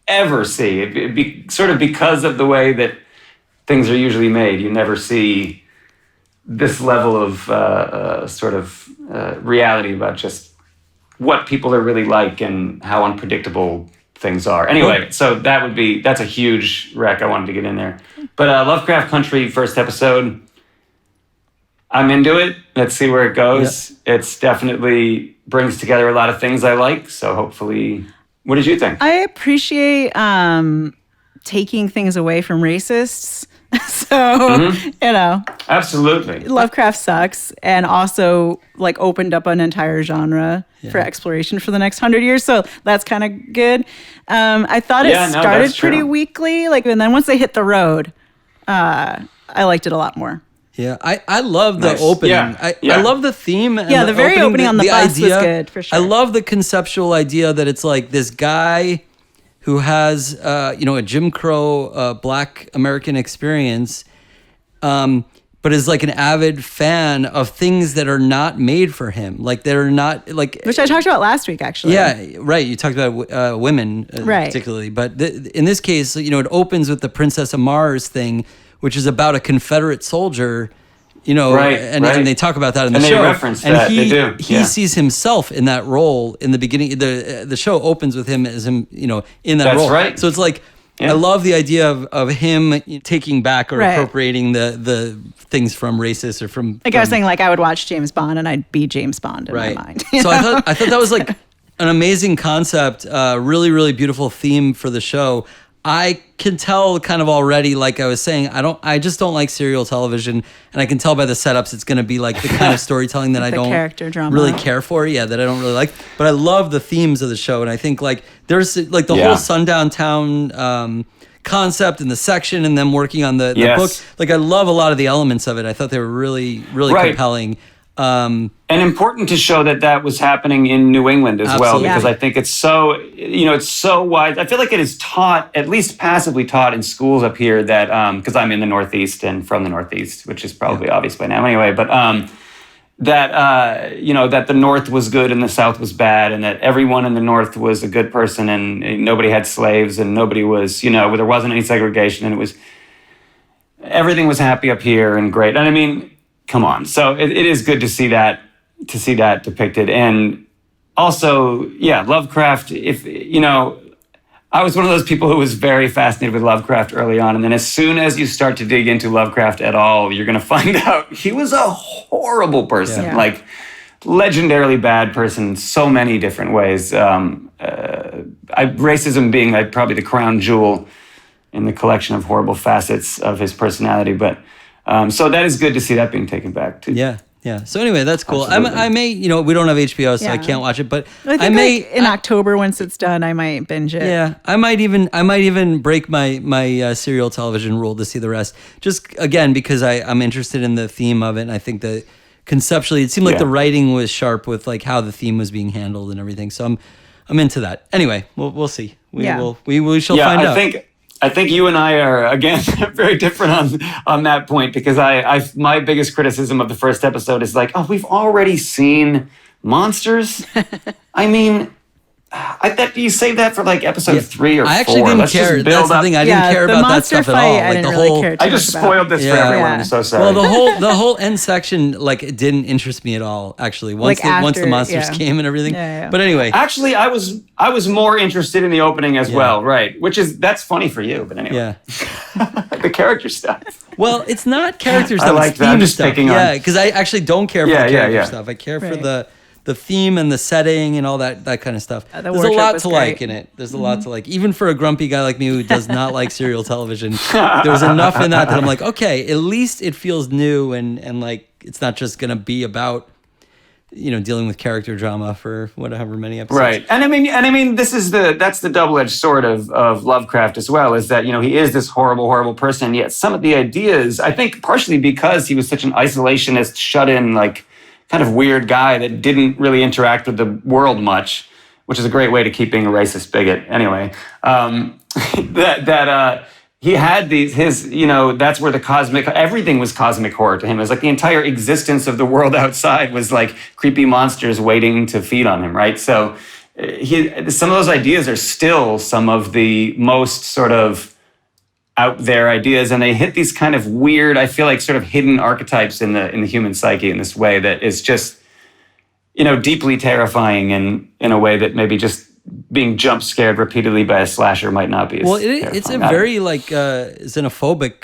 ever see. It'd be sort of because of the way that things are usually made. You never see this level of reality about just what people are really like and how unpredictable things are. Anyway, so that's a huge rec I wanted to get in there. But Lovecraft Country, first episode, I'm into it. Let's see where it goes. Yeah. It's definitely brings together a lot of things I like. So hopefully... What did you think? I appreciate taking things away from racists. So, Absolutely. Lovecraft sucks, and also like opened up an entire genre for exploration for the next 100 years. So that's kind of good. I thought it started pretty weakly, and then once they hit the road, I liked it a lot more. Yeah, I love the opening. Yeah. I love the theme. And the very opening on the bus was good, for sure. I love the conceptual idea that it's like this guy who has, a Jim Crow Black American experience, but is like an avid fan of things that are not made for him. Like they're not like... Which I talked about last week, actually. Yeah, right. You talked about women particularly. But in this case, it opens with the Princess of Mars thing, which is about a Confederate soldier, and they talk about that in the show. And they reference that, they do. He sees himself in that role in the beginning. The show opens with him as him, in that role. That's right. So it's like, I love the idea of him taking back or appropriating the things from racists or from... I was saying, I would watch James Bond and I'd be James Bond in my mind. So I thought that was like an amazing concept, really, really beautiful theme for the show. I can tell kind of already, like I was saying, I just don't like serial television, and I can tell by the setups it's going to be like the kind of storytelling that I don't character drama. really care for. Yeah, that I don't really like. But I love the themes of the show, and I think there's the whole sundown town concept and the section, and them working on the book. I love a lot of the elements of it. I thought they were really, really compelling. And important to show that was happening in New England as well, because I think it's so, it's so wide. I feel like it is taught, at least passively taught in schools up here that, because I'm in the Northeast and from the Northeast, which is probably obvious by now anyway, but that the North was good and the South was bad, and that everyone in the North was a good person, and nobody had slaves, and nobody was, there wasn't any segregation, and everything was happy up here and great. And come on. So it is good to see that depicted. And also, Lovecraft, I was one of those people who was very fascinated with Lovecraft early on. And then as soon as you start to dig into Lovecraft at all, you're going to find out he was a horrible person. Yeah. legendarily bad person in so many different ways. Racism being like probably the crown jewel in the collection of horrible facets of his personality. But so that is good to see that being taken back too. Yeah. Yeah. So anyway, that's cool. Absolutely. I may, we don't have HBO, so I can't watch it, but I think may in October, once it's done, I might binge it. Yeah, I might even break my serial television rule to see the rest. Just again because I'm interested in the theme of it, and I think that conceptually it seemed like the writing was sharp with like how the theme was being handled and everything. So I'm into that. Anyway, we'll see. We shall find out. I think you and I are again very different on that point, because my biggest criticism of the first episode is like, oh, we've already seen monsters. I mean, I bet you save that for like episode 3 or 4. I actually didn't care. That's the thing. I didn't care about that stuff at all. I didn't really care. I just spoiled this for everyone. I'm so sorry. Well, the whole end section it didn't interest me at all. Actually, once the monsters came and everything. Yeah. But anyway, actually, I was more interested in the opening as well. Right, that's funny for you. But anyway, the character stuff. Well, it's not character stuff. I like it's that. theme I'm just stuff. picking on. Yeah, because I actually don't care for the character stuff. I care for Right. the theme and the setting and all that kind of stuff. The There's a wardrobe lot was to great. like in it. There's a lot to like. Even for a grumpy guy like me who does not like serial television, there was enough in that I'm like, okay, at least it feels new and like it's not just gonna be about dealing with character drama for whatever many episodes. Right. And I mean that's the double-edged sword of Lovecraft as well, is that, he is this horrible, horrible person, and yet some of the ideas, I think partially because he was such an isolationist, shut-in, like kind of weird guy that didn't really interact with the world much, which is a great way to keep being a racist bigot. Anyway, he had that's where everything was cosmic horror to him. It was like the entire existence of the world outside was like creepy monsters waiting to feed on him, right? So some of those ideas are still some of the most sort of out there ideas, and they hit these kind of weird, I feel like sort of hidden archetypes in the human psyche in this way that is just, deeply terrifying, and in a way that maybe just being jump scared repeatedely by a slasher might not be as it's a very xenophobic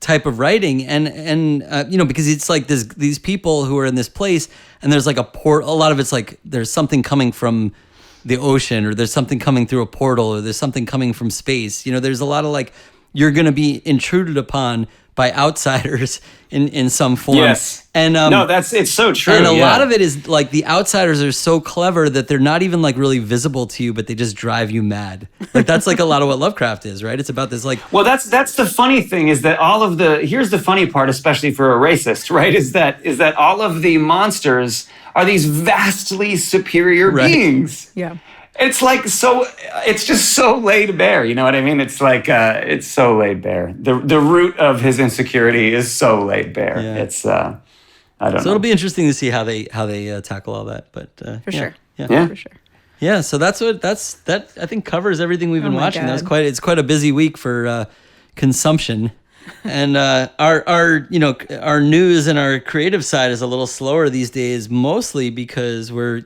type of writing, and because it's like these people who are in this place, and there's like a lot of it's like there's something coming from the ocean, or there's something coming through a portal, or there's something coming from space. There's a lot of like you're going to be intruded upon by outsiders in some form. Yes. And no, it's so true. And a lot of it is like the outsiders are so clever that they're not even like really visible to you, but they just drive you mad. Like that's like a lot of what Lovecraft is, right? It's about this like. Well, that's the funny thing, is that here's the funny part, especially for a racist, right? Is that all of the monsters are these vastly superior beings. Yeah. It's like it's just so laid bare. You know what I mean? It's like it's so laid bare. The root of his insecurity is so laid bare. Yeah. It's I don't know. So it'll be interesting to see how they tackle all that. But For sure. Yeah. For sure. Yeah, so that I think covers everything we've been watching. God. It's quite a busy week for consumption. And our news and our creative side is a little slower these days, mostly because we're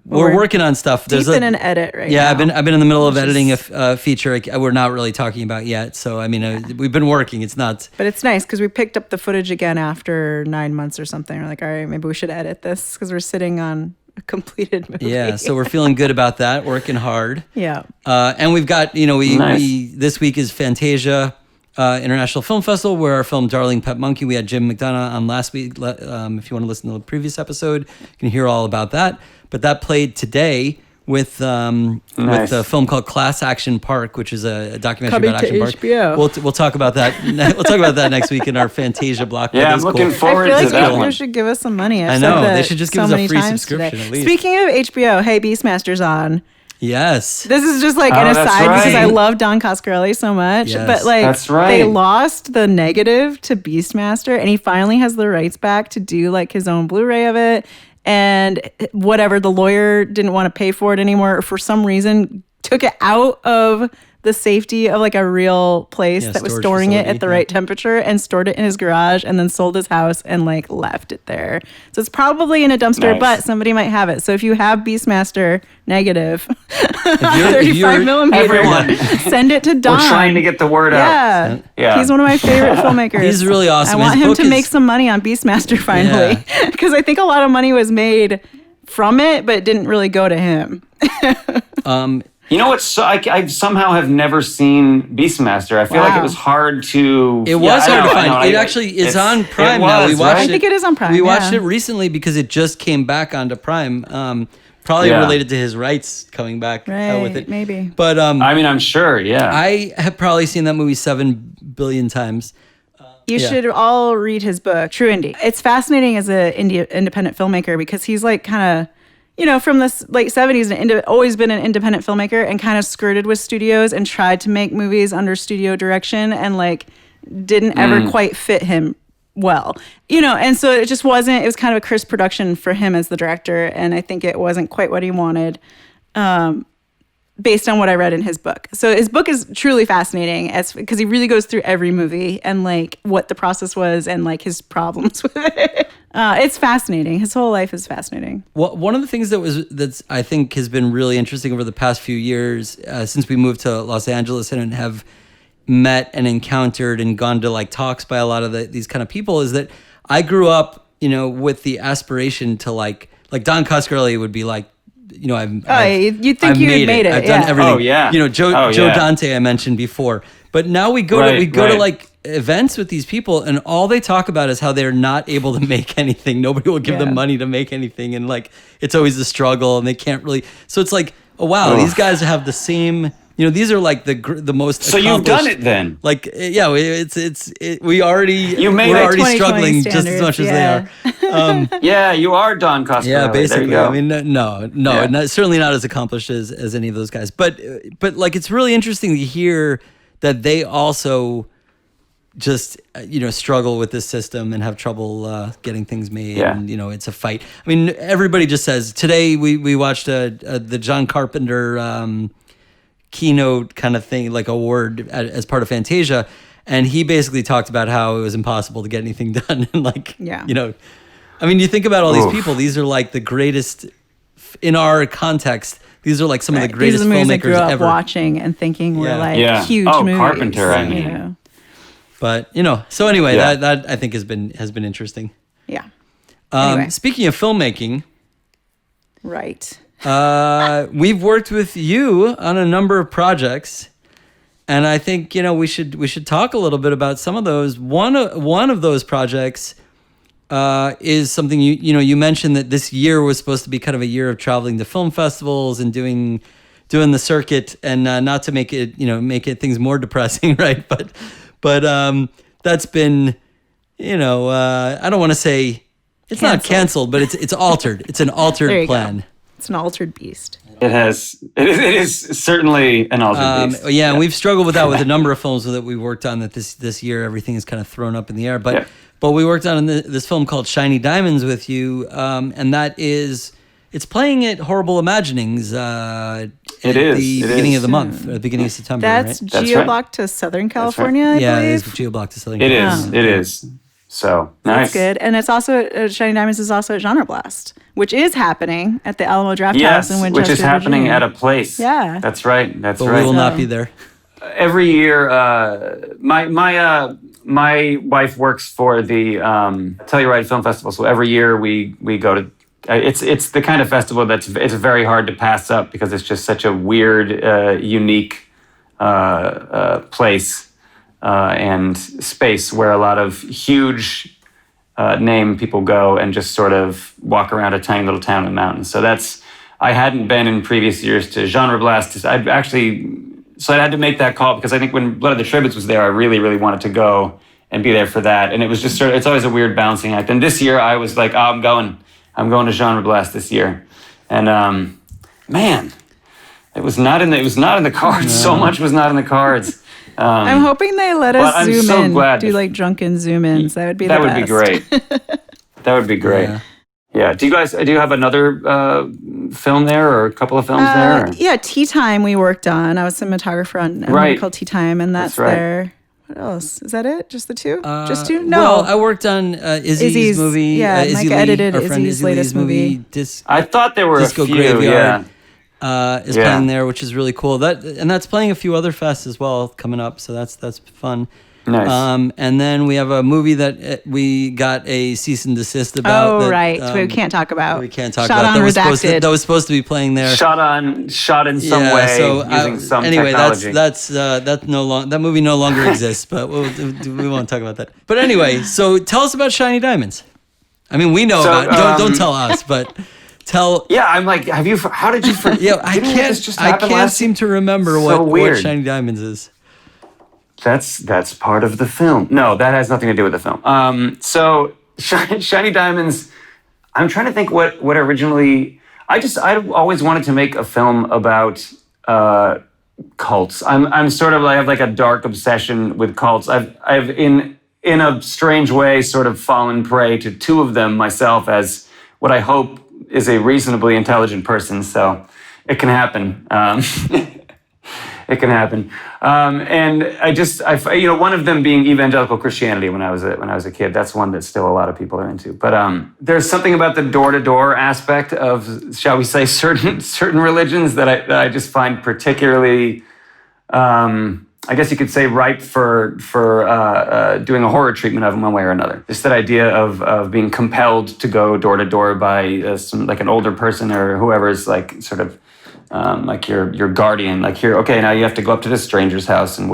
working on stuff. Deep in an edit right now. Yeah, I've been in the middle of editing a feature we're not really talking about yet. So we've been working. It's not. But it's nice because we picked up the footage again after 9 months or something. We're like, all right, maybe we should edit this because we're sitting on a completed movie. Yeah, so we're feeling good about that. Working hard. Yeah. And we've got Nice. we this week is Fantasia. International Film Festival, where our film Darling Pet Monkey, we had Jim McDonough on last week. If you want to listen to the previous episode, you can hear all about that. But that played today with a film called Class Action Park, which is a documentary Coming about to Action Park. HBO. We'll talk about that. We'll talk about that next week in our Fantasia block. Yeah, I'm looking forward I to feel that like one. you should give us some money. I know, they should just give us a free subscription at least. Speaking of HBO, hey, Beastmaster's on. Yes. This is just like an that's aside because I right. love Don Coscarelli so much. Yes. But like That's right. they lost the negative to Beastmaster, and he finally has the rights back to do like his own Blu-ray of it. And whatever, the lawyer didn't want to pay for it anymore, or for some reason took it out of the safety of like a real place that was storage storing it facility, at the right temperature and stored it in his garage and then sold his house and like left it there. So it's probably in a dumpster, Nice. but somebody might have it. So if you have Beastmaster negative, if 35 you're- millimeter, Everyone. send it to Don. We're trying to get the word out. Yeah. Yeah. He's one of my favorite filmmakers. He's really awesome. I want His him book to is- make some money on Beastmaster finally. Because I think a lot of money was made from it, but it didn't really go to him. You know what? So I somehow have never seen Beastmaster. I feel like Wow. it was hard to. It was I hard know, to I know. find. It actually it's on Prime it now. We was, watched right? I it. think it is on Prime, We watched yeah. it recently because it just came back onto Prime. Probably Yeah. related to his rights coming back Right, with it. maybe. But I mean, I'm sure. Yeah. I have probably seen that movie 7 billion times. You Yeah. should all read his book, True Indie. It's fascinating as an independent filmmaker because he's like kind of, from the late 70s, always been an independent filmmaker and kind of skirted with studios and tried to make movies under studio direction and like didn't ever quite fit him well, and so it just wasn't, it was kind of a crisp production for him as the director. And I think it wasn't quite what he wanted. Based on what I read in his book. So his book is truly fascinating because he really goes through every movie and like what the process was and like his problems with it. It's fascinating. His whole life is fascinating. Well, one of the things that's I think has been really interesting over the past few years since we moved to Los Angeles and have met and encountered and gone to like talks by a lot of these kind of people is that I grew up, with the aspiration to like Don Coscarelli would be like, you'd think I've you had made it. I've done yeah. everything. Oh, yeah. Joe Oh, Joe yeah. Dante I mentioned before. But now we go Right, to right. like events with these people and all they talk about is how they're not able to make anything. Nobody will give them Yeah. money to make anything and like it's always a struggle and they can't really. So it's like, oh wow, Ugh. these guys have the same. These are like the most. So you've done accomplished- it then. Like we already You made we're it. already 2020 struggling just as much as they standards, are. Yeah, you are Don Coscarelli. Yeah, There you basically. go. I mean, no, Yeah. certainly not as accomplished as any of those guys. But like, it's really interesting to hear that they also just struggle with this system and have trouble getting things made. Yeah. And it's a fight. I mean, everybody just says today we watched the John Carpenter keynote kind of thing, like award as part of Fantasia. And he basically talked about how it was impossible to get anything done. And like, Yeah. I mean, you think about all these Oof. people, these are like the greatest in our context. These are like some of the Right. greatest These are the movies I grew filmmakers up ever. watching and thinking were Yeah. like Yeah. huge Oh, movies. Carpenter, I you mean. know? But, so anyway, Yeah. that I think has been interesting. Yeah. Anyway. Speaking of filmmaking, Right. we've worked with you on a number of projects, and I think we should talk a little bit about some of those. One of those projects is something you mentioned that this year was supposed to be kind of a year of traveling to film festivals and doing the circuit, and not to make it things more depressing, right? But that's been I don't want to say it's not canceled, but it's altered. It's an There altered you plan. go. It's an altered beast. It is certainly an altered beast. Yeah, and we've struggled with that with a number of films that we worked on. That this year everything is kind of thrown up in the air. But Yeah. but we worked on this film called Shiny Diamonds with you, and it's playing at Horrible Imaginings. At It is, the it beginning is. of the month, or the beginning of September. That's right? That's Geoblock right. to Southern California, I Yeah, it believe. is GeoBlock to Southern. It California. is. It is. So nice. That's good. And it's also, Shiny Diamonds is also at Genre Blast, which is happening at the Alamo Draft Yes, House in Winchester, which is happening Virginia. at a place. Yeah. That's right. That's But right. we will not be there. Every year, my wife works for the Telluride Film Festival. So every year we go to. It's the kind of festival it's very hard to pass up because it's just such a weird, unique place and space where a lot of huge name people go and just sort of walk around a tiny little town in the mountains. So I hadn't been in previous years to Genre Blast. So I had to make that call because I think when Blood of the Tributes was there, I really, really wanted to go and be there for that. And it was just it's always a weird balancing act. And this year I was like, oh, I'm going to Genre Blast this year. And man, it was not in the cards. No. So much was not in the cards. I'm hoping they let us I'm zoom so in, glad do like drunken zoom ins. That would be That would be great. That would be great. Yeah. Yeah. Do you have another film there or a couple of films there? Or? Yeah, Tea Time we worked on. I was cinematographer on a movie called Tea Time, and that's right. there. What else? Is that it? Just the two? Just two? No. Well, I worked on Izzy's movie. Yeah, Izzy Mike edited our friend Izzy's Izzy latest Lee's movie. I thought there were Disco a few, Graveyard is playing there, which is really cool. That's playing a few other fests as well coming up, so that's fun. Nice. And then we have a movie that we got a cease and desist about. Oh, right. We can't talk about. We can't talk Shot about. on That was supposed to be playing there. Shot in some way using some technology. That movie no longer exists, but we won't talk about that. But anyway, so tell us about Shiny Diamonds. I mean, we know about. Don't tell us, but tell. Yeah, I'm like, how did you forget? Yeah, I can't seem to remember what Shiny Diamonds is. That's part of the film. No, that has nothing to do with the film. So Shiny Diamonds, I'm trying to think what originally. I always wanted to make a film about cults. I'm sort of, I have like a dark obsession with cults. I've in a strange way sort of fallen prey to two of them myself as what I hope is a reasonably intelligent person. So it can happen. It can happen, and one of them being evangelical Christianity when I was a kid. That's one that still a lot of people are into. But there's something about the door-to-door aspect of, shall we say, certain religions that I just find particularly, I guess you could say, ripe for doing a horror treatment of them one way or another. Just that idea of being compelled to go door to door by some, like an older person or whoever's like sort of. Like your guardian, like here, okay, now you have to go up to this stranger's house and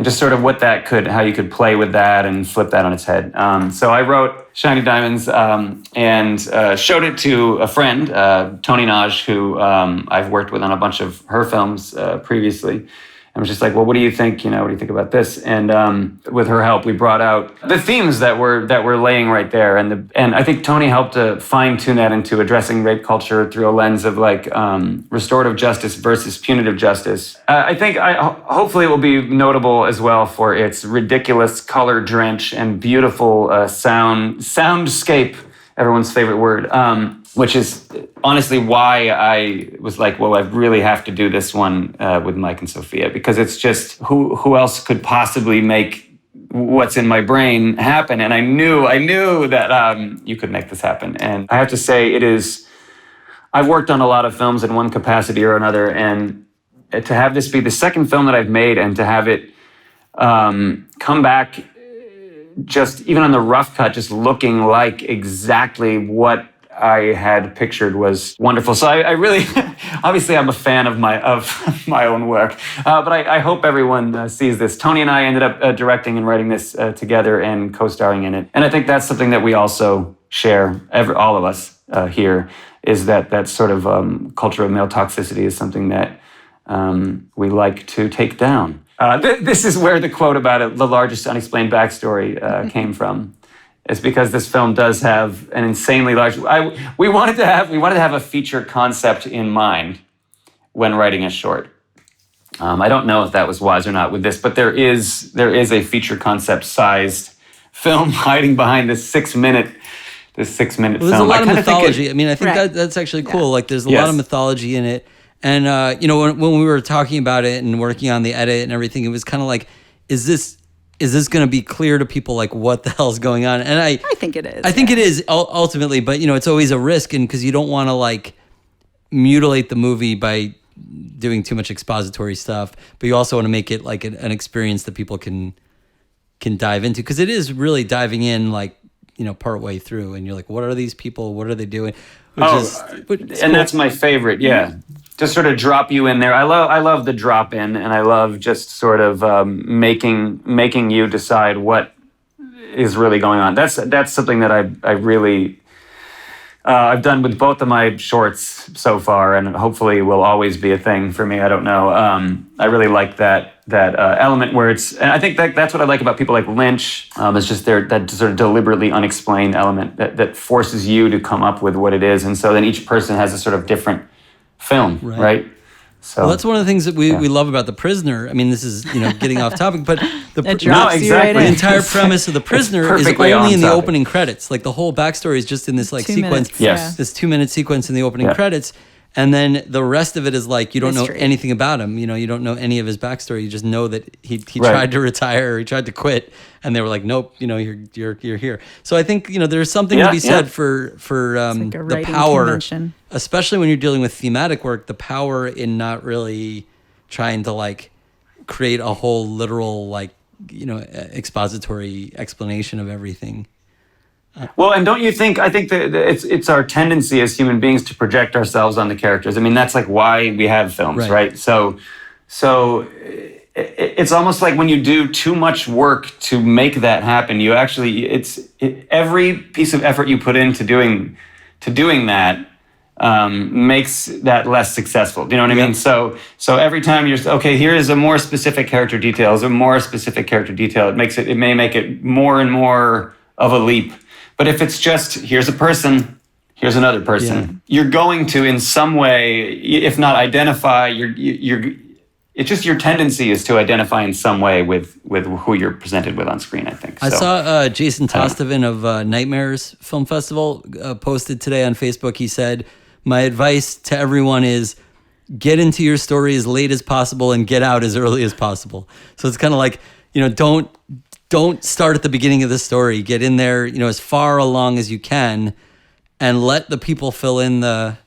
just sort of how you could play with that and flip that on its head. So I wrote Shiny Diamonds and showed it to a friend, Toni Nagy, who I've worked with on a bunch of her films previously. I was just like, well, what do you think? What do you think about this? And with her help, we brought out the themes that we're laying right there. And I think Toni helped to fine tune that into addressing rape culture through a lens of like restorative justice versus punitive justice. I think hopefully it will be notable as well for its ridiculous color drench and beautiful soundscape, everyone's favorite word. Which is honestly why I was like, well, I really have to do this one with Mike and Sophia, because it's just who else could possibly make what's in my brain happen? And I knew that you could make this happen. And I have to say, I've worked on a lot of films in one capacity or another, and to have this be the second film that I've made and to have it come back just even on the rough cut, just looking like exactly what I had pictured was wonderful. So I really, obviously I'm a fan of my own work, but I hope everyone sees this. Toni and I ended up directing and writing this together and co-starring in it. And I think that's something that we also share, all of us here, is that sort of culture of male toxicity is something that we like to take down. This is where the quote about it, the largest unexplained backstory came from. It's because this film does have an insanely large. We wanted to have a feature concept in mind when writing a short. I don't know if that was wise or not with this, but there is a feature concept sized film hiding behind this 6 minute film. There's a lot of mythology. I think that's actually cool. Yeah. Like there's a lot of mythology in it, and when we were talking about it and working on the edit and everything, it was kind of like, is this going to be clear to people, like what the hell's going on? And I think it is. I think it is ultimately, but it's always a risk, and because you don't want to like mutilate the movie by doing too much expository stuff, but you also want to make it like an experience that people can dive into, because it is really diving in like part way through, and you're like, what are these people? What are they doing? That's my favorite. Yeah. Just sort of drop you in there. I love the drop in, and I love just sort of making you decide what is really going on. That's something that I really I've done with both of my shorts so far, and hopefully will always be a thing for me. I don't know. I really like that element where it's, and I think that's what I like about people like Lynch. It's just that sort of deliberately unexplained element that forces you to come up with what it is, and so then each person has a sort of different film, right? So that's one of the things that we love about The Prisoner. I mean, this is getting off topic, but the entire premise of The Prisoner is only in the opening credits. Like the whole backstory is just in this like sequence, this 2 minute sequence in the opening credits, And then the rest of it is like, you don't Mystery. know anything about him. You know, you don't know any of his backstory. You just know that he Right. tried to retire, he tried to quit, and they were like, nope, you know, you're here. So I think, you know, there's something to be said for like a the writing power, convention. especially when you're dealing with thematic work, the power in not really trying to like create a whole literal, like, you know, expository explanation of everything. Well, and don't you think? I think that it's our tendency as human beings to project ourselves on the characters. I mean, that's like why we have films, right? So it's almost like when you do too much work to make that happen, you actually every piece of effort you put into doing that makes that less successful. Do you know what I mean? So every time you're okay, here is a more specific character detail, it may make it more and more of a leap. But if it's just, here's a person, here's another person, you're going to, in some way, if not identify, it's just your tendency is to identify in some way with who you're presented with on screen, I think. I saw Jason Tostevin of Nightmares Film Festival posted today on Facebook. He said, my advice to everyone is get into your story as late as possible and get out as early as possible. So it's kind of like, you know, don't start at the beginning of the story. Get in there, you know, as far along as you can, and let the people fill in the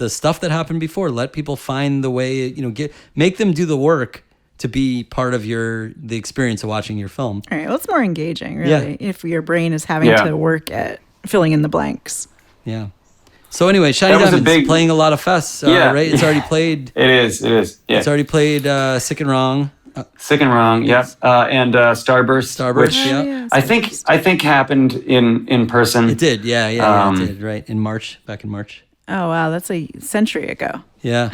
stuff that happened before. Let people find the way, you know, make them do the work to be part of the experience of watching your film. All right, well, it's more engaging, really, if your brain is having to work at filling in the blanks. Yeah. So anyway, Shiny Diamonds playing a lot of fests, right? It's already played. It is. Yeah. It's already played Sick and Wrong. Sick and Wrong, and Starburst, which I think happened in person. It did, it did, right, back in March. Oh wow, that's a century ago. Yeah.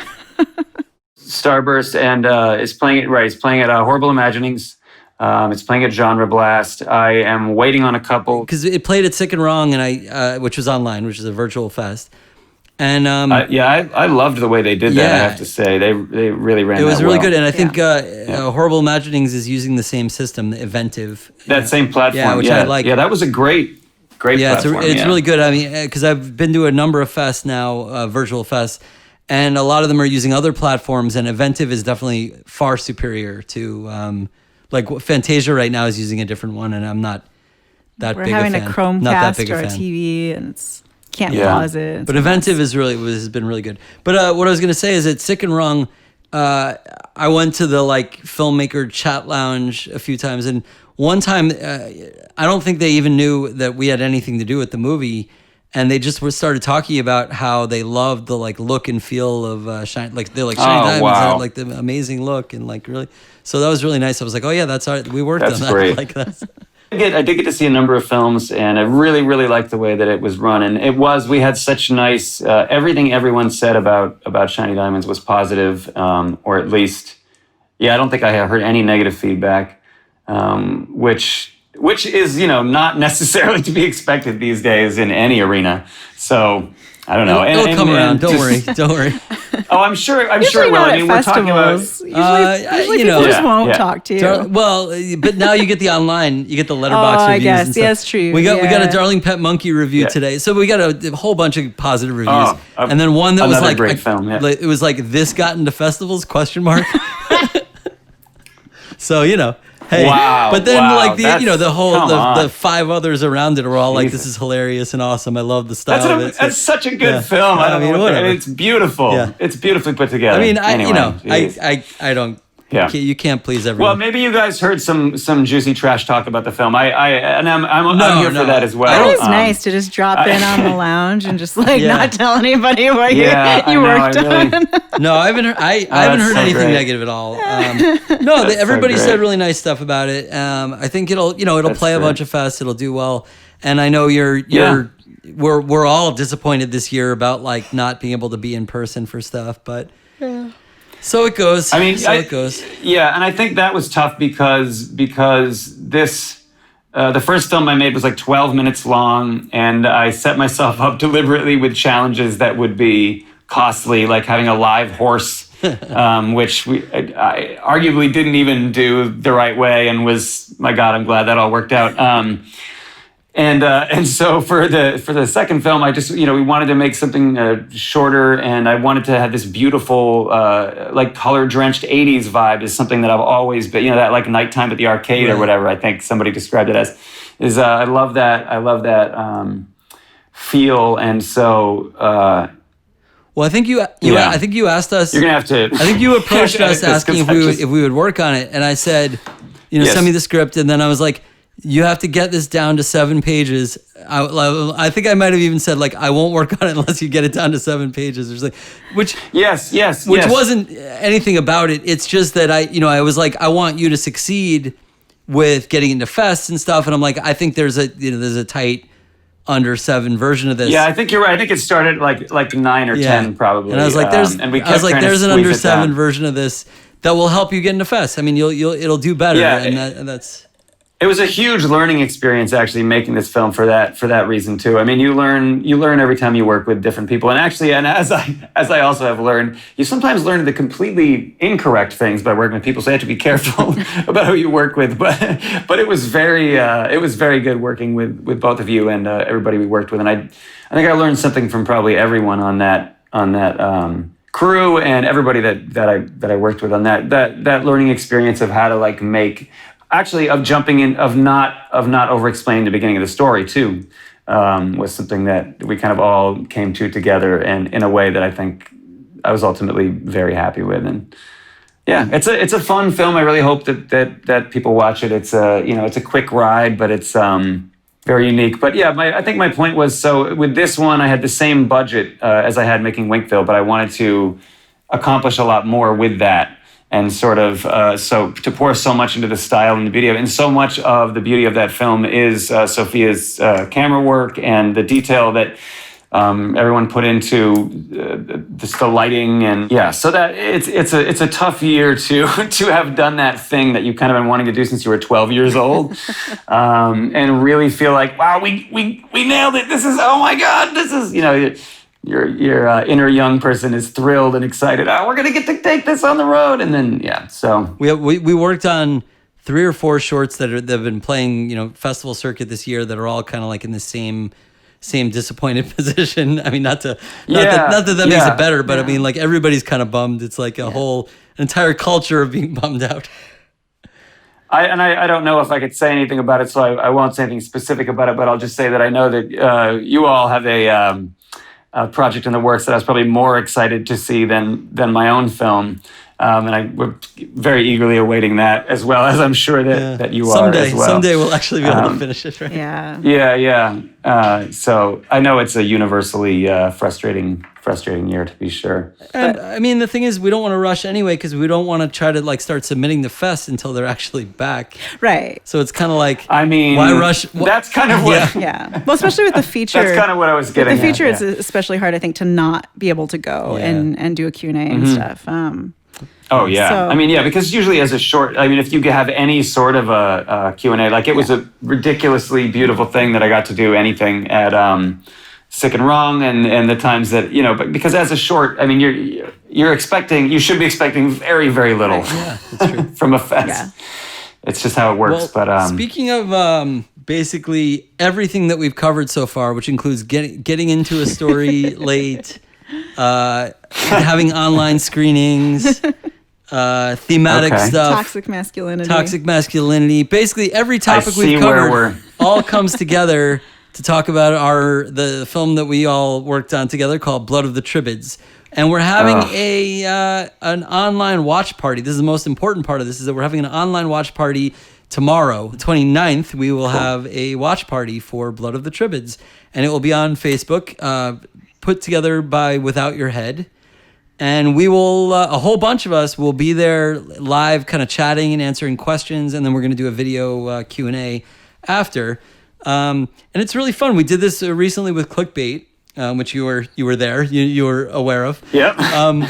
Starburst and is playing it right. He's playing at Horrible Imaginings. It's playing at Genre Blast. I am waiting on a couple because it played at Sick and Wrong, and which was online, which is a virtual fest. And I loved the way they did that. I have to say, they really ran. It was that really well. good, and I think Horrible Imaginings is using the same system, the Eventive. That same platform, which I like. Yeah, that was a great platform. It's really good. I mean, because I've been to a number of fests now, virtual fests, and a lot of them are using other platforms, and Eventive is definitely far superior to, like Fantasia right now is using a different one, and I'm not that big a fan. We're having a Chromecast or a TV, and it's can't pause it. But Eventive has been really good. But what I was going to say is at Sick and Wrong, I went to the like filmmaker chat lounge a few times, and one time I don't think they even knew that we had anything to do with the movie, and they just started talking about how they loved the like look and feel of Shiny Diamonds had like the amazing look and like really. So that was really nice. I was like, oh yeah, that's our, we worked on that. Great. Like that's. I did get to see a number of films, and I really, really liked the way that it was run. And we had such nice, everything everyone said about Shiny Diamonds was positive, or at least, I don't think I have heard any negative feedback, which is, you know, not necessarily to be expected these days in any arena. So I don't know. It'll come around. Don't worry. Oh, I'm sure it will. I mean, we're talking about usually people just won't talk to you. Well, but now you get the online, you get the letterbox reviews. I guess and stuff. that's true. We got a Darling Pet Monkey review today, so we got a whole bunch of positive reviews, and then one that was like great film. Yeah. It was like this got into festivals ? So you know. Hey, but then like the 5 others around it are all like, this is hilarious and awesome. I love the style of it. That's such a good film. I don't know. It's beautiful. Yeah. It's beautifully put together. I mean, I don't. Yeah. You can't please everyone. Well, maybe you guys heard some juicy trash talk about the film. I'm here for that as well. It is nice to just drop in on the lounge and just like not tell anybody what you worked on. No, I haven't heard anything negative at all. Everybody said really nice stuff about it. I think it'll play a bunch of fests. It'll do well, and I know we're all disappointed this year about like not being able to be in person for stuff, but. Yeah. So it goes. It goes. Yeah, and I think that was tough because this, the first film I made was like 12 minutes long, and I set myself up deliberately with challenges that would be costly, like having a live horse, which I arguably didn't even do the right way, and was, my God, I'm glad that all worked out. And so for the second film, I just, we wanted to make something shorter, and I wanted to have this beautiful, like color drenched 80s vibe is something that I've always been, that like nighttime at the arcade or whatever, I think somebody described it as, I love that feel. And so, well, I think I think you asked us. You're gonna have to. I think you approached us asking if we would work on it, and I said, Yes. send me the script, and then I was like, you have to get this down to 7 pages. I think I might have even said like, I won't work on it unless you get it down to 7 pages, or something. Which wasn't anything about it. It's just that I was like, I want you to succeed with getting into fests and stuff, and I'm like, I think there's a tight under 7 version of this. Yeah, I think you're right. I think it started like 9 or 10 probably. And I was like, there's an under 7 version of this that will help you get into fests. I mean, it'll do better. Yeah, and that's. It was a huge learning experience actually making this film for that reason too. I mean, you learn every time you work with different people, and as I also have learned, you sometimes learn the completely incorrect things by working with people. So you have to be careful about who you work with. But it was very good working with both of you and everybody we worked with. And I think I learned something from probably everyone on that crew and everybody that I worked with on that learning experience of how to like make. Actually, of jumping in, of not over-explaining the beginning of the story too, was something that we kind of all came to together, and in a way that I think I was ultimately very happy with. And yeah, it's a fun film. I really hope that people watch it. It's a quick ride, but it's very unique. But yeah, I think my point was, so with this one, I had the same budget as I had making Winkville, but I wanted to accomplish a lot more with that. And sort of, so to pour so much into the style and the beauty of it, and so much of the beauty of that film is Sophia's camera work and the detail that everyone put into the lighting, and yeah. So that it's a tough year to have done that thing that you kind of been wanting to do since you were 12 years old, and really feel like, wow, we nailed it. This is, oh my God, this is, Your inner young person is thrilled and excited. Oh, we're gonna get to take this on the road, and then So we worked on 3 or 4 shorts that have been playing festival circuit this year that are all kind of like in the same disappointed position. I mean, not that makes it better, but I mean, like everybody's kind of bummed. It's like an entire culture of being bummed out. I don't know if I could say anything about it, so I won't say anything specific about it. But I'll just say that I know that you all have a project in the works that I was probably more excited to see than my own film. And we're very eagerly awaiting that, as well as I'm sure that you are as well. Someday we'll actually be able to finish it, right? Yeah. Yeah. So I know it's a universally frustrating year, to be sure. And I mean, the thing is, we don't want to rush anyway, because we don't want to try to like start submitting the fest until they're actually back. Right. So it's kind of like, I mean, why rush? That's kind of what. Yeah. Well, especially with the feature. That's kind of what I was getting at. The feature is especially hard, I think, to not be able to go and do a Q&A and stuff. Oh, yeah. So, I mean, yeah, because usually as a short, I mean, if you have any sort of a Q&A, like it was a ridiculously beautiful thing that I got to do anything at Sick and Wrong and the times that, but because as a short, I mean, you should be expecting very, very little that's true. from a fest. Yeah. It's just how it works. Well, but speaking of basically everything that we've covered so far, which includes getting into a story late, having online screenings, thematic stuff, toxic masculinity, basically every topic we've covered all comes together to talk about the film that we all worked on together called Blood of the Tribbids. And we're having an online watch party. This is the most important part of this, is that we're having an online watch party tomorrow, the 29th. We will have a watch party for Blood of the Tribbids, and it will be on Facebook, put together by Without Your Head. And we will, a whole bunch of us will be there live, kind of chatting and answering questions. And then we're going to do a video Q&A after. And it's really fun. We did this recently with Clickbait, which you were there, you were aware of. Yep. And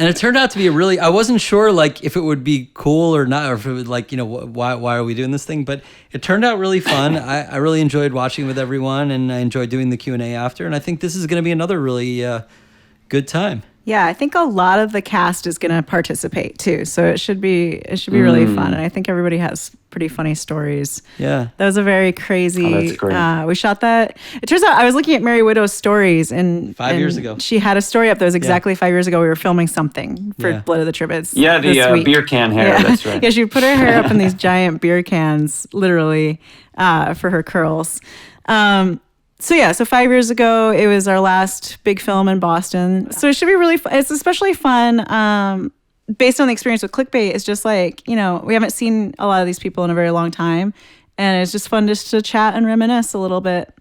it turned out to be I wasn't sure like if it would be cool or not, or if it would like, why are we doing this thing? But it turned out really fun. I really enjoyed watching with everyone, and I enjoyed doing the Q&A after. And I think this is going to be another really good time. Yeah, I think a lot of the cast is going to participate too, so it should be really fun. And I think everybody has pretty funny stories. Yeah, that was a very crazy. Oh, that's great. We shot that. It turns out I was looking at Mary Widow's stories, and 5 years ago, she had a story up that was exactly 5 years ago. We were filming something for Blood of the Tribades. Yeah, the beer can hair. Yeah. That's right. Yeah, she put her hair up in these giant beer cans, literally, for her curls. So 5 years ago, it was our last big film in Boston. So it should be really fun. It's especially fun based on the experience with Clickbait. It's just like, we haven't seen a lot of these people in a very long time. And it's just fun just to chat and reminisce a little bit.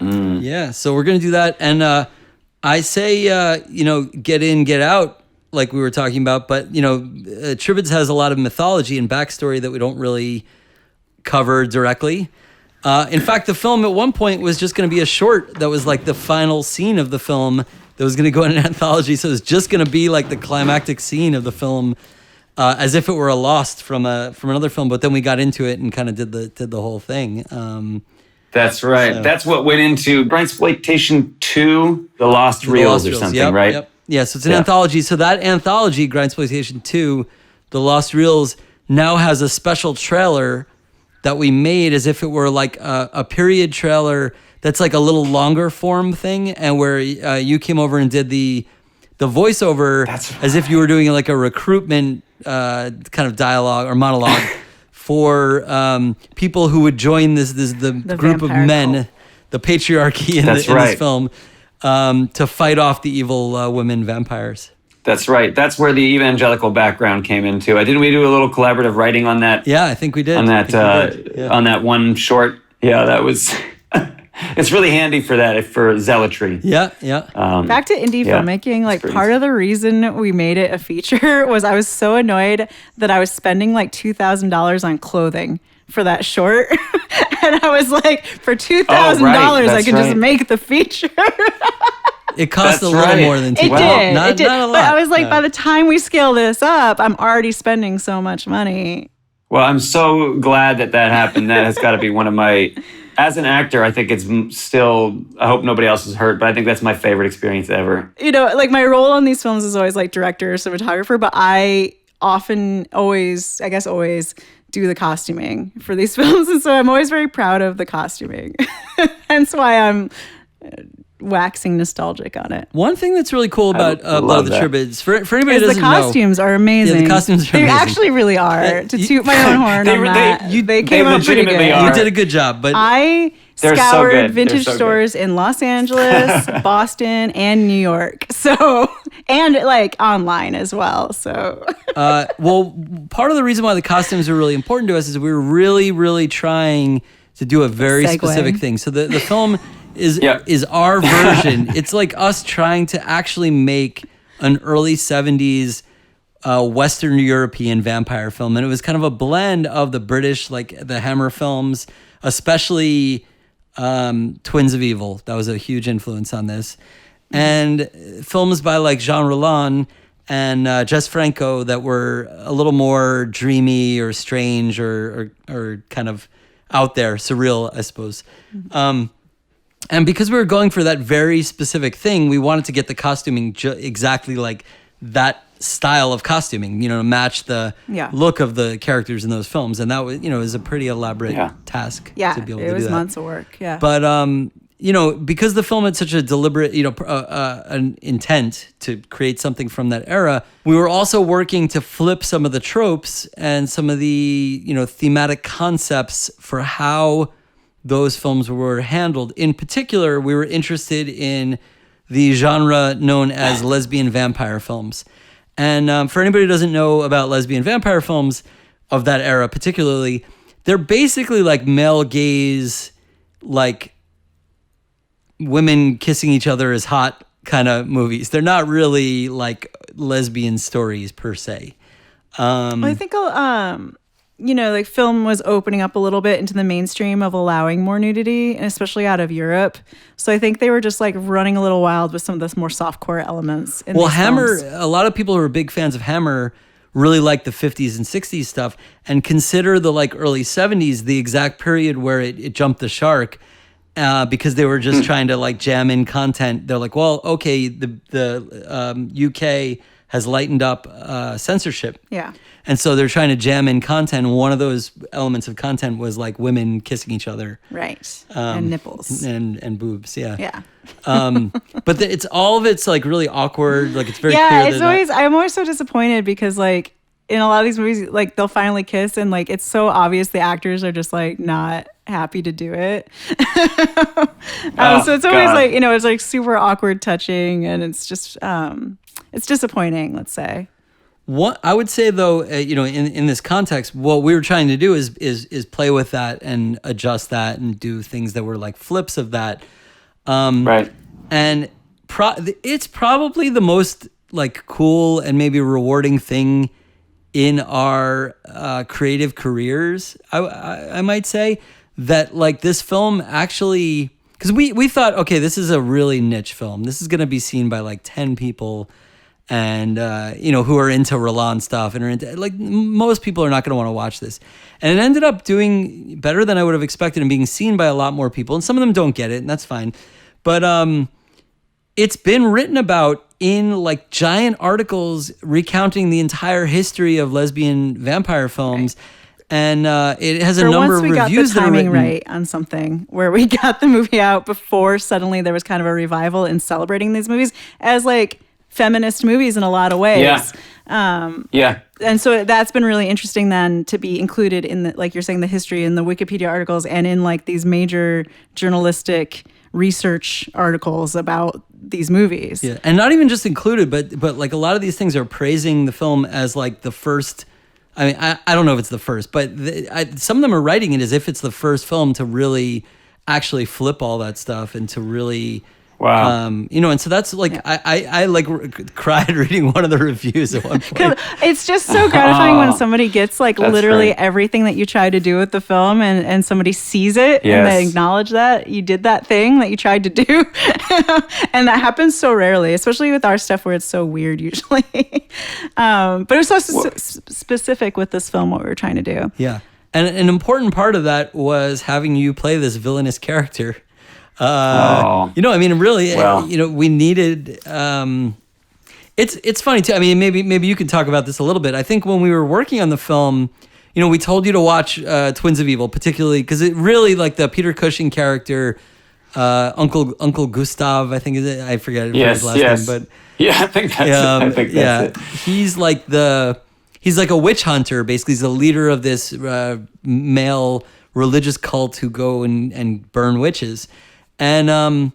Yeah, so we're going to do that. And I say, get in, get out, like we were talking about. But, Tribades has a lot of mythology and backstory that we don't really cover directly. In fact, the film at one point was just going to be a short that was like the final scene of the film that was going to go in an anthology. So it was just going to be like the climactic scene of the film, as if it were a lost from another film. But then we got into it and kind of did the whole thing. That's right. So. That's what went into Grindsploitation 2, The Lost Reels or something, right? Yep. Yeah, so it's an anthology. So that anthology, Grindsploitation 2, The Lost Reels, now has a special trailer that we made as if it were like a period trailer that's like a little longer form thing, and where you came over and did the voiceover as if you were doing like a recruitment kind of dialogue or monologue for people who would join the group of men, cult. The patriarchy in this film, to fight off the evil women vampires. That's right. That's where the evangelical background came into. Didn't we do a little collaborative writing on that? Yeah, I think we did. On that one short. Yeah, that was. It's really handy for zealotry. Yeah. Back to indie filmmaking. Like part of the reason we made it a feature was I was so annoyed that I was spending like $2,000 on clothing for that short, and I was like, for $2,000, I could just make the feature. It cost a little more than $2,000. It did. Not a lot. But I was like, by the time we scale this up, I'm already spending so much money. Well, I'm so glad that happened. That has got to be one of my, as an actor, I think it's still, I hope nobody else is hurt, but I think that's my favorite experience ever. Like my role on these films is always like director or cinematographer, but I always do the costuming for these films. And so I'm always very proud of the costuming. Hence why I'm waxing nostalgic on it. One thing that's really cool about Blood of the Tribades, for anybody who doesn't know, the costumes are amazing. Yeah, the costumes are amazing. They actually really are. To toot my own horn on that. They came out pretty good. You did a good job, but I scoured vintage stores in Los Angeles, Boston, and New York. So, and like online as well. So, well, part of the reason why the costumes are really important to us is we were really, really trying to do a very specific thing. So the film is our version. It's like us trying to actually make an early 70s Western European vampire film. And it was kind of a blend of the British, like the Hammer films, especially Twins of Evil. That was a huge influence on this. And films by like Jean Rollin and Jess Franco that were a little more dreamy or strange or kind of out there, surreal, I suppose. And because we were going for that very specific thing, we wanted to get the costuming exactly like that style of costuming, to match the look of the characters in those films. And that was, was a pretty elaborate task to be able to do that. It was months of work, But, because the film had such a deliberate, an intent to create something from that era, we were also working to flip some of the tropes and some of the, thematic concepts for how those films were handled. In particular, we were interested in the genre known as lesbian vampire films. And for anybody who doesn't know about lesbian vampire films of that era particularly, they're basically like male gaze, like women kissing each other is hot kind of movies. They're not really like lesbian stories per se. I think like film was opening up a little bit into the mainstream of allowing more nudity, and especially out of Europe. So I think they were just like running a little wild with some of the more softcore elements. Well, Hammer, films. A lot of people who are big fans of Hammer really like the 50s and 60s stuff and consider the like early 70s the exact period where it jumped the shark. because they were just trying to like jam in content. They're like, well, okay, the UK has lightened up censorship. Yeah. And so they're trying to jam in content. One of those elements of content was like women kissing each other. Right. And nipples. And boobs, yeah. Yeah. But it's all of it's like really awkward. Like it's very clear. Yeah, it's always, I'm always so disappointed because like in a lot of these movies, like they'll finally kiss and like it's so obvious the actors are just like not happy to do it. So it's always like, you know, it's like super awkward touching and it's just, it's disappointing, let's say. What I would say though, you know, in this context, what we were trying to do is play with that and adjust that and do things that were like flips of that. Right. And it's probably the most like cool and maybe rewarding thing in our creative careers. I might say that like this film actually, because we thought, okay, this is a really niche film. This is going to be seen by like 10 people. And, you know, who are into Roland stuff and are into, like, most people are not going to want to watch this. And it ended up doing better than I would have expected and being seen by a lot more people. And some of them don't get it, and that's fine. But it's been written about in, like, giant articles recounting the entire history of lesbian vampire films. Right. And it has a number of reviews that are written. Once we got the timing right on something, where we got the movie out before suddenly there was kind of a revival in celebrating these movies as, like, feminist movies in a lot of ways. Yeah. And so that's been really interesting then to be included in the, like you're saying, the history in the Wikipedia articles and in like these major journalistic research articles about these movies. Yeah. And not even just included, but like a lot of these things are praising the film as like the first, I mean, I don't know if it's the first, but some of them are writing it as if it's the first film to really actually flip all that stuff and to really... Wow. You know, and so that's like, yeah. I like cried reading one of the reviews at one point. It's just so gratifying when somebody gets like literally everything that you tried to do with the film and somebody sees it and they acknowledge that you did that thing that you tried to do. And that happens so rarely, especially with our stuff where it's so weird usually. But it was so specific with this film, what we were trying to do. Yeah. And an important part of that was having you play this villainous character. You know, I mean, really, you know, we needed, it's funny too. I mean, maybe you can talk about this a little bit. I think when we were working on the film, you know, we told you to watch, Twins of Evil, particularly because it really like the Peter Cushing character, Uncle Gustav, I think is it. I forget his last name, but yeah, I think that's it. He's like a witch hunter. Basically, he's the leader of this, male religious cult who go and burn witches. And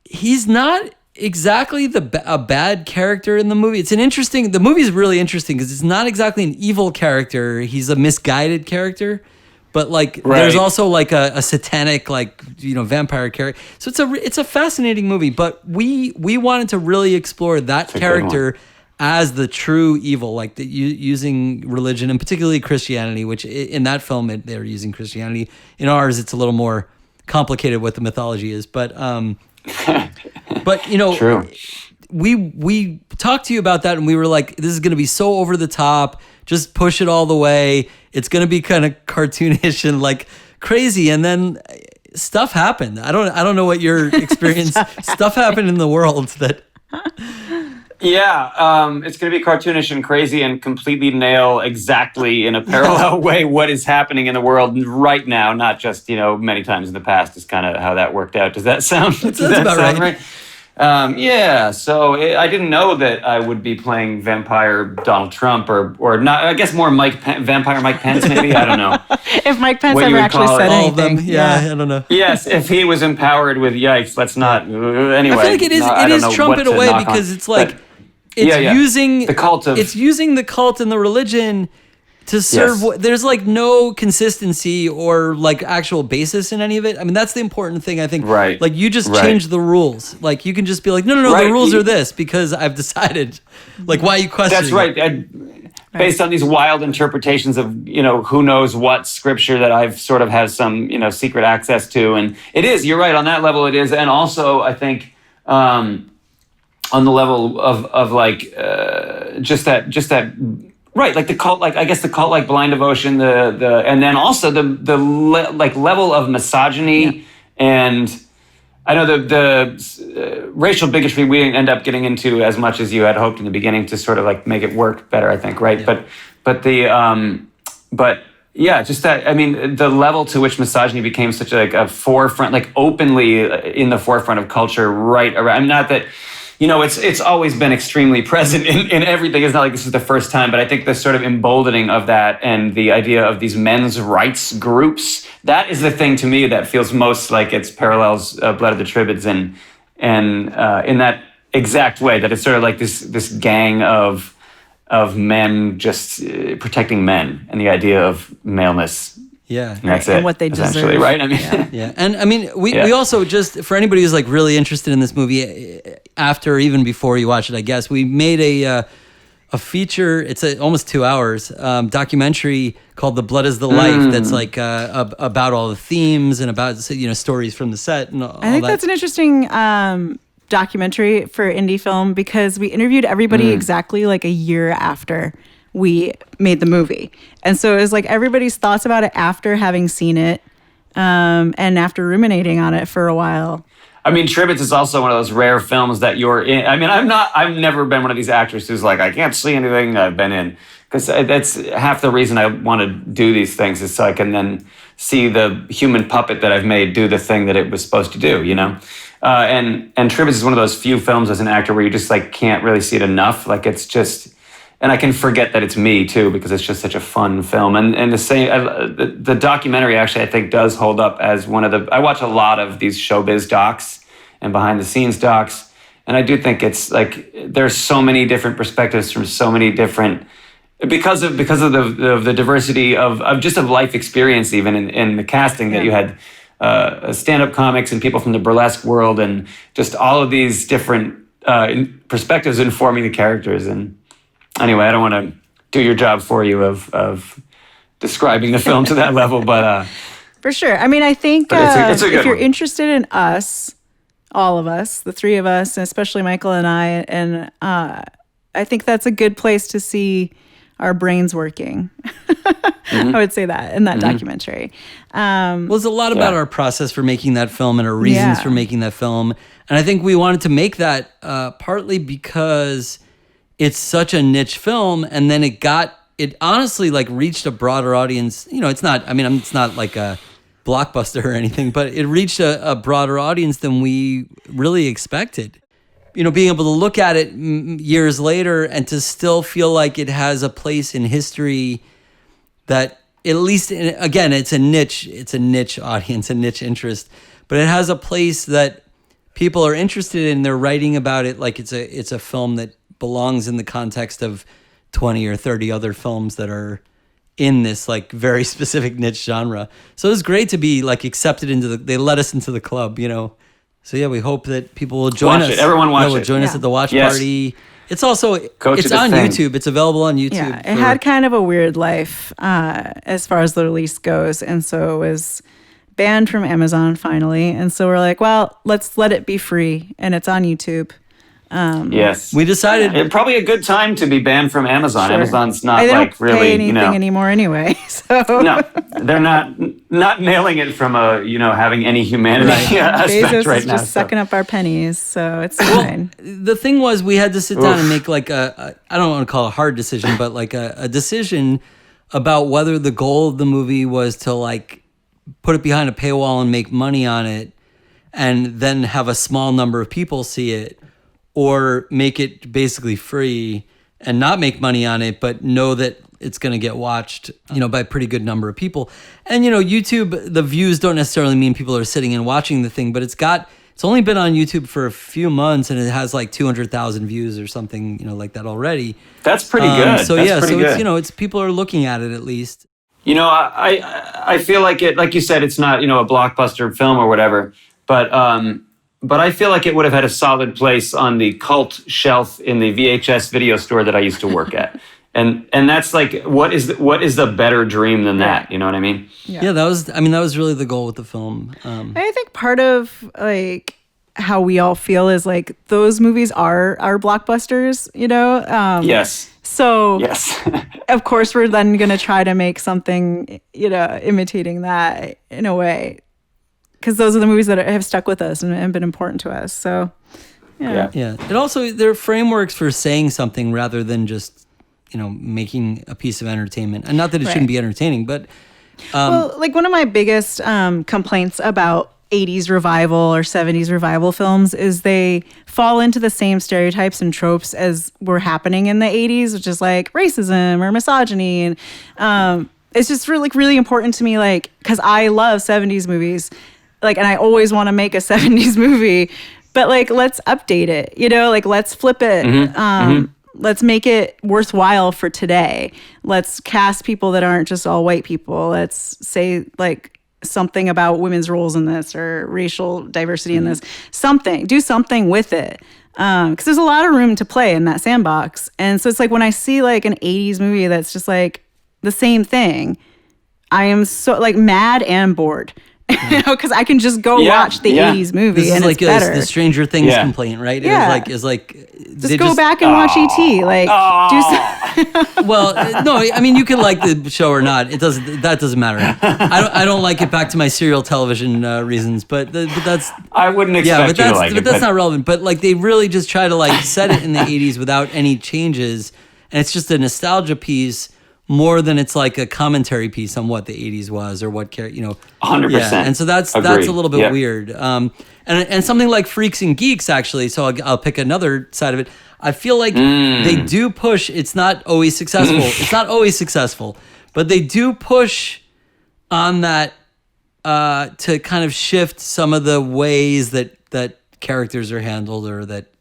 he's not exactly a bad character in the movie. The movie is really interesting because it's not exactly an evil character. He's a misguided character, but like there's also like a satanic, like, you know, vampire character. So it's a fascinating movie, but we wanted to really explore that character as the true evil, like using religion and particularly Christianity, which in that film they're using Christianity. In ours, it's a little more complicated what the mythology is, but you know, true. We talked to you about that and we were like, this is going to be so over the top, just push it all the way. It's going to be kind of cartoonish and like crazy. And then stuff happened. I don't know what your experience, stuff happened in the world that... Yeah, it's going to be cartoonish and crazy and completely nail exactly in a parallel way what is happening in the world right now, not just, you know, many times in the past is kind of how that worked out. Does that sound, does that sound right? Yeah, so I didn't know that I would be playing vampire Donald Trump or not, I guess more vampire Mike Pence maybe, I don't know. If Mike Pence ever actually said anything. All of them, yeah, I don't know. Yes, if he was empowered with yikes, let's not, anyway. I feel like it is Trump in a way because it's like, using the cult of... It's using the cult and the religion to serve... Yes. There's like no consistency or like actual basis in any of it. I mean, that's the important thing, I think. Right. Like you just change the rules. Like you can just be like, no, the rules are this because I've decided. Like, why are you questioning? That's right. Based on these wild interpretations of, you know, who knows what scripture that I've sort of has some, you know, secret access to. And it is, you're right, on that level it is. And also, I think... on the level of like just that Right, like the cult, like I guess the cult, like blind devotion, and then also like level of misogyny and I know the racial bigotry we didn't end up getting into as much as you had hoped in the beginning to sort of like make it work better, I think, right? Yeah. But yeah, just that, I mean, the level to which misogyny became such a forefront, like openly in the forefront of culture right around, I'm not that, it's always been extremely present in everything. It's not like this is the first time, but I think the sort of emboldening of that and the idea of these men's rights groups, that is the thing to me that feels most like it's parallels Blood of the Tribades and in that exact way, that it's sort of like this gang of men just protecting men and the idea of maleness. Yeah, and that's and it, what they deserve, right? I mean, yeah. And I mean, we also, just for anybody who's like really interested in this movie, after or even before you watch it, I guess we made a feature. It's almost 2 hours documentary called "The Blood Is the Life." That's like about all the themes and about stories from the set and all. I think that's an interesting documentary for indie film because we interviewed everybody exactly like a year after we made the movie. And so it was like everybody's thoughts about it after having seen it and after ruminating on it for a while. I mean, Tribades is also one of those rare films that you're in. I mean, I've never been one of these actors who's like, I can't see anything I've been in. Because that's half the reason I want to do these things is so I can then see the human puppet that I've made do the thing that it was supposed to do, And Tribades is one of those few films as an actor where you just like can't really see it enough. Like it's just... And I can forget that it's me too, because it's just such a fun film. And the same, the documentary actually I think does hold up as one of the. I watch a lot of these showbiz docs and behind the scenes docs, and I do think it's like there's so many different perspectives from so many different because of the diversity of life experience even in the casting that you had stand-up comics and people from the burlesque world and just all of these different perspectives informing the characters and. Anyway, I don't want to do your job for you of describing the film to that level, but... For sure. I mean, I think it's a good if you're one. interested in us, all of us, the three of us, and especially Michael and I think that's a good place to see our brains working. I would say that in that documentary. Well, there's a lot about our process for making that film and our reasons for making that film. And I think we wanted to make that partly because... it's such a niche film, and then it honestly like reached a broader audience. It's not like a blockbuster or anything, but it reached a broader audience than we really expected. Being able to look at it years later and to still feel like it has a place in history that at least, again, it's a niche audience, a niche interest, but it has a place that people are interested in. They're writing about it like it's a film that belongs in the context of 20 or 30 other films that are in this like very specific niche genre. So it was great to be like accepted they let us into the club, So yeah, we hope that people will join us. Everyone watch it. Join us at the watch party. It's also, it's on YouTube. It's available on YouTube. Yeah, it had kind of a weird life as far as the release goes. And so it was banned from Amazon finally. And so we're like, well, let's let it be free. And it's on YouTube. Yes, we decided probably a good time to be banned from Amazon. Sure. Amazon's not they don't like really pay anything anymore anyway. So no, they're not nailing it from a having any humanity aspect Bezos right is now. just sucking up our pennies, so it's fine. The thing was, we had to sit down and make like I don't want to call it a hard decision, but like a decision about whether the goal of the movie was to like put it behind a paywall and make money on it, and then have a small number of people see it. Or make it basically free and not make money on it, but know that it's going to get watched, by a pretty good number of people. And, YouTube, the views don't necessarily mean people are sitting and watching the thing, but it's only been on YouTube for a few months and it has like 200,000 views or something, like that already. That's pretty good. So That's pretty good. it's people are looking at it at least. I feel like it, like you said, it's not, a blockbuster film or whatever, but I feel like it would have had a solid place on the cult shelf in the VHS video store that I used to work at. And that's like, what is the better dream than that? You know what I mean? Yeah, that was really the goal with the film. I think part of like how we all feel is like those movies are blockbusters, Yes. So Yes. of course, we're then going to try to make something, imitating that in a way. Because those are the movies that have stuck with us and been important to us. So, yeah. It also, they're frameworks for saying something rather than just, making a piece of entertainment. And not that it shouldn't be entertaining, but... well, like one of my biggest complaints about 80s revival or 70s revival films is they fall into the same stereotypes and tropes as were happening in the 80s, which is like racism or misogyny. And it's just really important to me, like, because I love 70s movies, like, and I always want to make a 70s movie, but like, let's update it, like, let's flip it. Let's make it worthwhile for today. Let's cast people that aren't just all white people. Let's say like something about women's roles in this or racial diversity in this. Do something with it. Because there's a lot of room to play in that sandbox. And so it's like when I see like an 80s movie that's just like the same thing, I am so like mad and bored. Because I can just go watch the 80s movie this and is like it's better. the Stranger Things complaint, right? Yeah. It's like just go back and watch E.T. Like, well, no, I mean, you can like the show or not. That doesn't matter. I don't like it back to my serial television reasons, but that's... I wouldn't expect you to like it. But that's not relevant. But like they really just try to like set it in the 80s without any changes. And it's just a nostalgia piece more than it's like a commentary piece on what the 80s was or what, 100%. Yeah, and so that's a little bit weird. And something like Freaks and Geeks, actually, so I'll pick another side of it. I feel like they do push, it's not always successful. But they do push on that to kind of shift some of the ways that characters are handled or that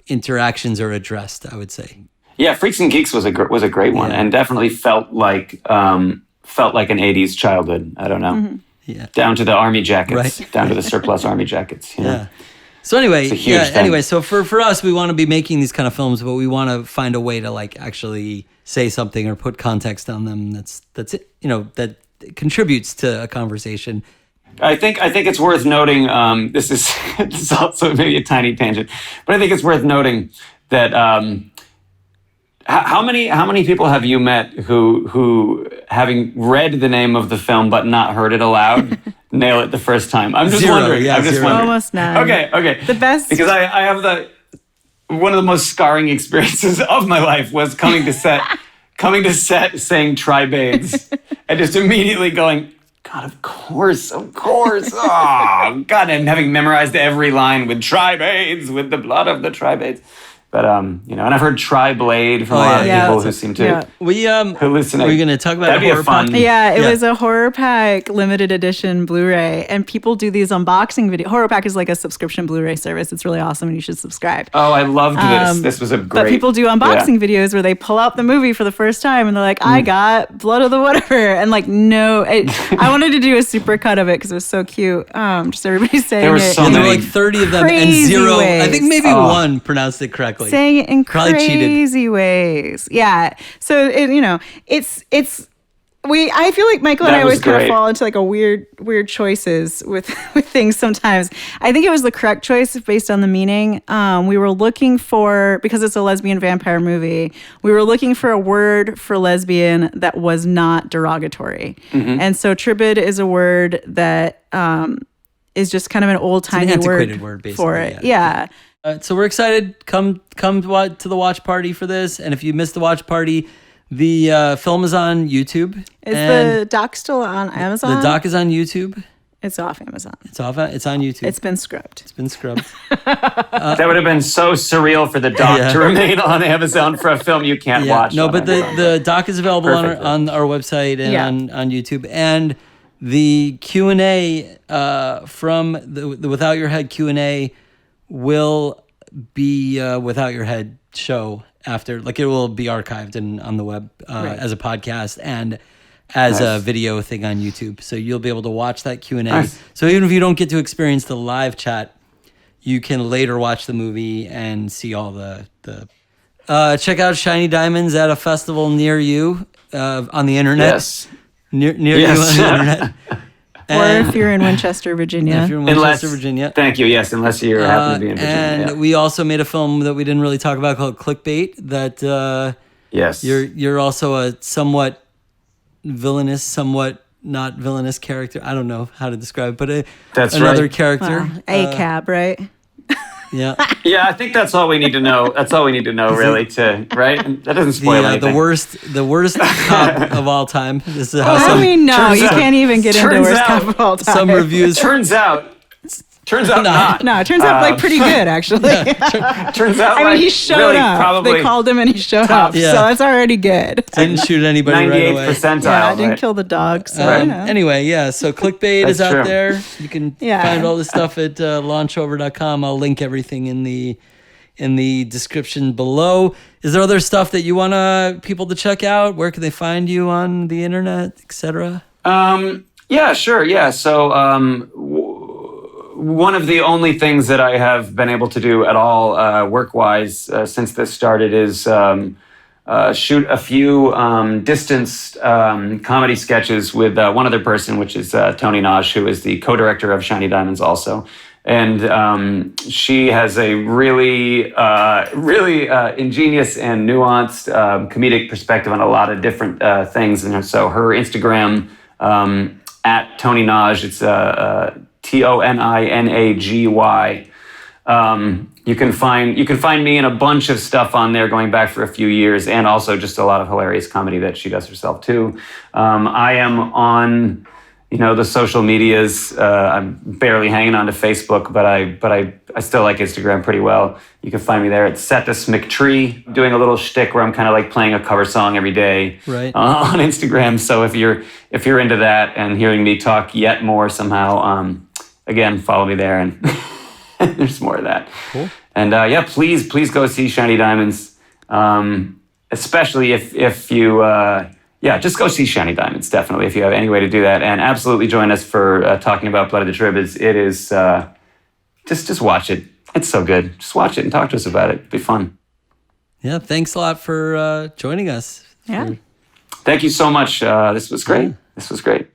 interactions are addressed, I would say. Yeah, Freaks and Geeks was a great one, and definitely felt like an 80s childhood. I don't know. Yeah. Down to the army jackets, Right. down to the surplus army jackets. Yeah. So anyway, It's a huge thing. so for us, we want to be making these kind of films, but we want to find a way to like actually say something or put context on them that's it, that contributes to a conversation. I think it's worth noting. This is also maybe a tiny tangent, but I think it's worth noting that how many people have you met who having read the name of the film but not heard it aloud nail it the first time? I'm just Zero, wondering. yeah, I'm just zero. wondering. Almost none. Okay. The best, Because I have one of the most scarring experiences of my life was coming to set saying Tribades and just immediately going, God, of course. Oh, God, and having memorized every line with Tribades, with the blood of the Tribades. But, and I've heard Tri-Blade from a lot of people who seem to hallucinate. We're going to talk about That'd be horror a fun. it was a Horror Pack limited edition Blu-ray, and people do these unboxing videos. Horror Pack is like a subscription Blu-ray service. It's really awesome, and you should subscribe. Oh, I loved this. This was a great... But people do unboxing videos where they pull out the movie for the first time, and they're like, I got Blood of the whatever. And like, no, I wanted to do a super cut of it because it was so cute. Just everybody saying There were it. so And there were many like 30 of them and crazy zero. ways. I think maybe one pronounced it correctly. Saying it in Probably crazy ways. Yeah. So I feel like Michael and That I was always kind of great. fall into like a weird choices with things sometimes. I think it was the correct choice based on the meaning. We were looking for, because it's a lesbian vampire movie, we were looking for a word for lesbian that was not derogatory. And so tribid is a word that is just kind of an old-timey antiquated word, basically, for it. yeah. So we're excited. Come to the watch party for this. And if you missed the watch party, the film is on YouTube. Is the doc still on Amazon? The doc is on YouTube. It's off Amazon. It's on YouTube. It's been scrubbed. That would have been so surreal for the doc to remain on Amazon for a film you can't watch. No, on but Amazon. the doc is available Perfect. on our website and on YouTube. And the Q&A from the Without Your Head Q&A will be Without Your Head show after, like it will be archived and on the web as a podcast and as a video thing on YouTube. So you'll be able to watch that Q&A. Nice. So even if you don't get to experience the live chat, you can later watch the movie and see all the check out Shiny Diamonds at a festival near you on the internet. Yes. Near you on the internet. Or if you're in Winchester, Virginia. If you're in Winchester, Virginia. Thank you. Yes, unless you happen to be in Virginia. And we also made a film that we didn't really talk about called Clickbait. That yes, you're also a somewhat villainous, somewhat not villainous character. I don't know how to describe, but another character. Wow. A-cab, right? Yeah. Yeah, I think that's all we need to know. That's all we need to know, really. Right? That doesn't spoil anything. The worst cop of all time. This is how no, you can't even get into worst cop of all time. Some reviews. Turns out not. No, it turns out like pretty good actually. Turns out. I mean, he showed really up. Probably they called him and he showed up. Yeah. So that's already good. Didn't shoot anybody right away. 98th percentile. Yeah, I didn't right? kill the dog. So Anyway, yeah. So Clickbait is out true. there. You can find all this stuff at launchover.com. I'll link everything in the description below. Is there other stuff that you want people to check out? Where can they find you on the internet, etc.? Yeah, sure. Yeah. So one of the only things that I have been able to do at all work-wise since this started is shoot a few distanced comedy sketches with one other person, which is Toni Nagy, who is the co-director of Shiny Diamonds also. And she has a really ingenious and nuanced comedic perspective on a lot of different things. And so her Instagram, at Toni Nagy, it's TONINAGY. You can find me in a bunch of stuff on there going back for a few years, and also just a lot of hilarious comedy that she does herself too. I am on, the social medias. I'm barely hanging on to Facebook, but I still like Instagram pretty well. You can find me there at Seth McTree, doing a little shtick where I'm kind of like playing a cover song every day on Instagram. So if you're into that and hearing me talk yet more somehow, again, follow me there, and there's more of that. Cool. And please go see Shiny Diamonds, especially if you. Just go see Shiny Diamonds, definitely, if you have any way to do that. And absolutely join us for talking about Blood of the Trib. It is just watch it. It's so good. Just watch it and talk to us about it. It'd be fun. Yeah, thanks a lot for joining us. Yeah. Thank you so much. This was great. This was great.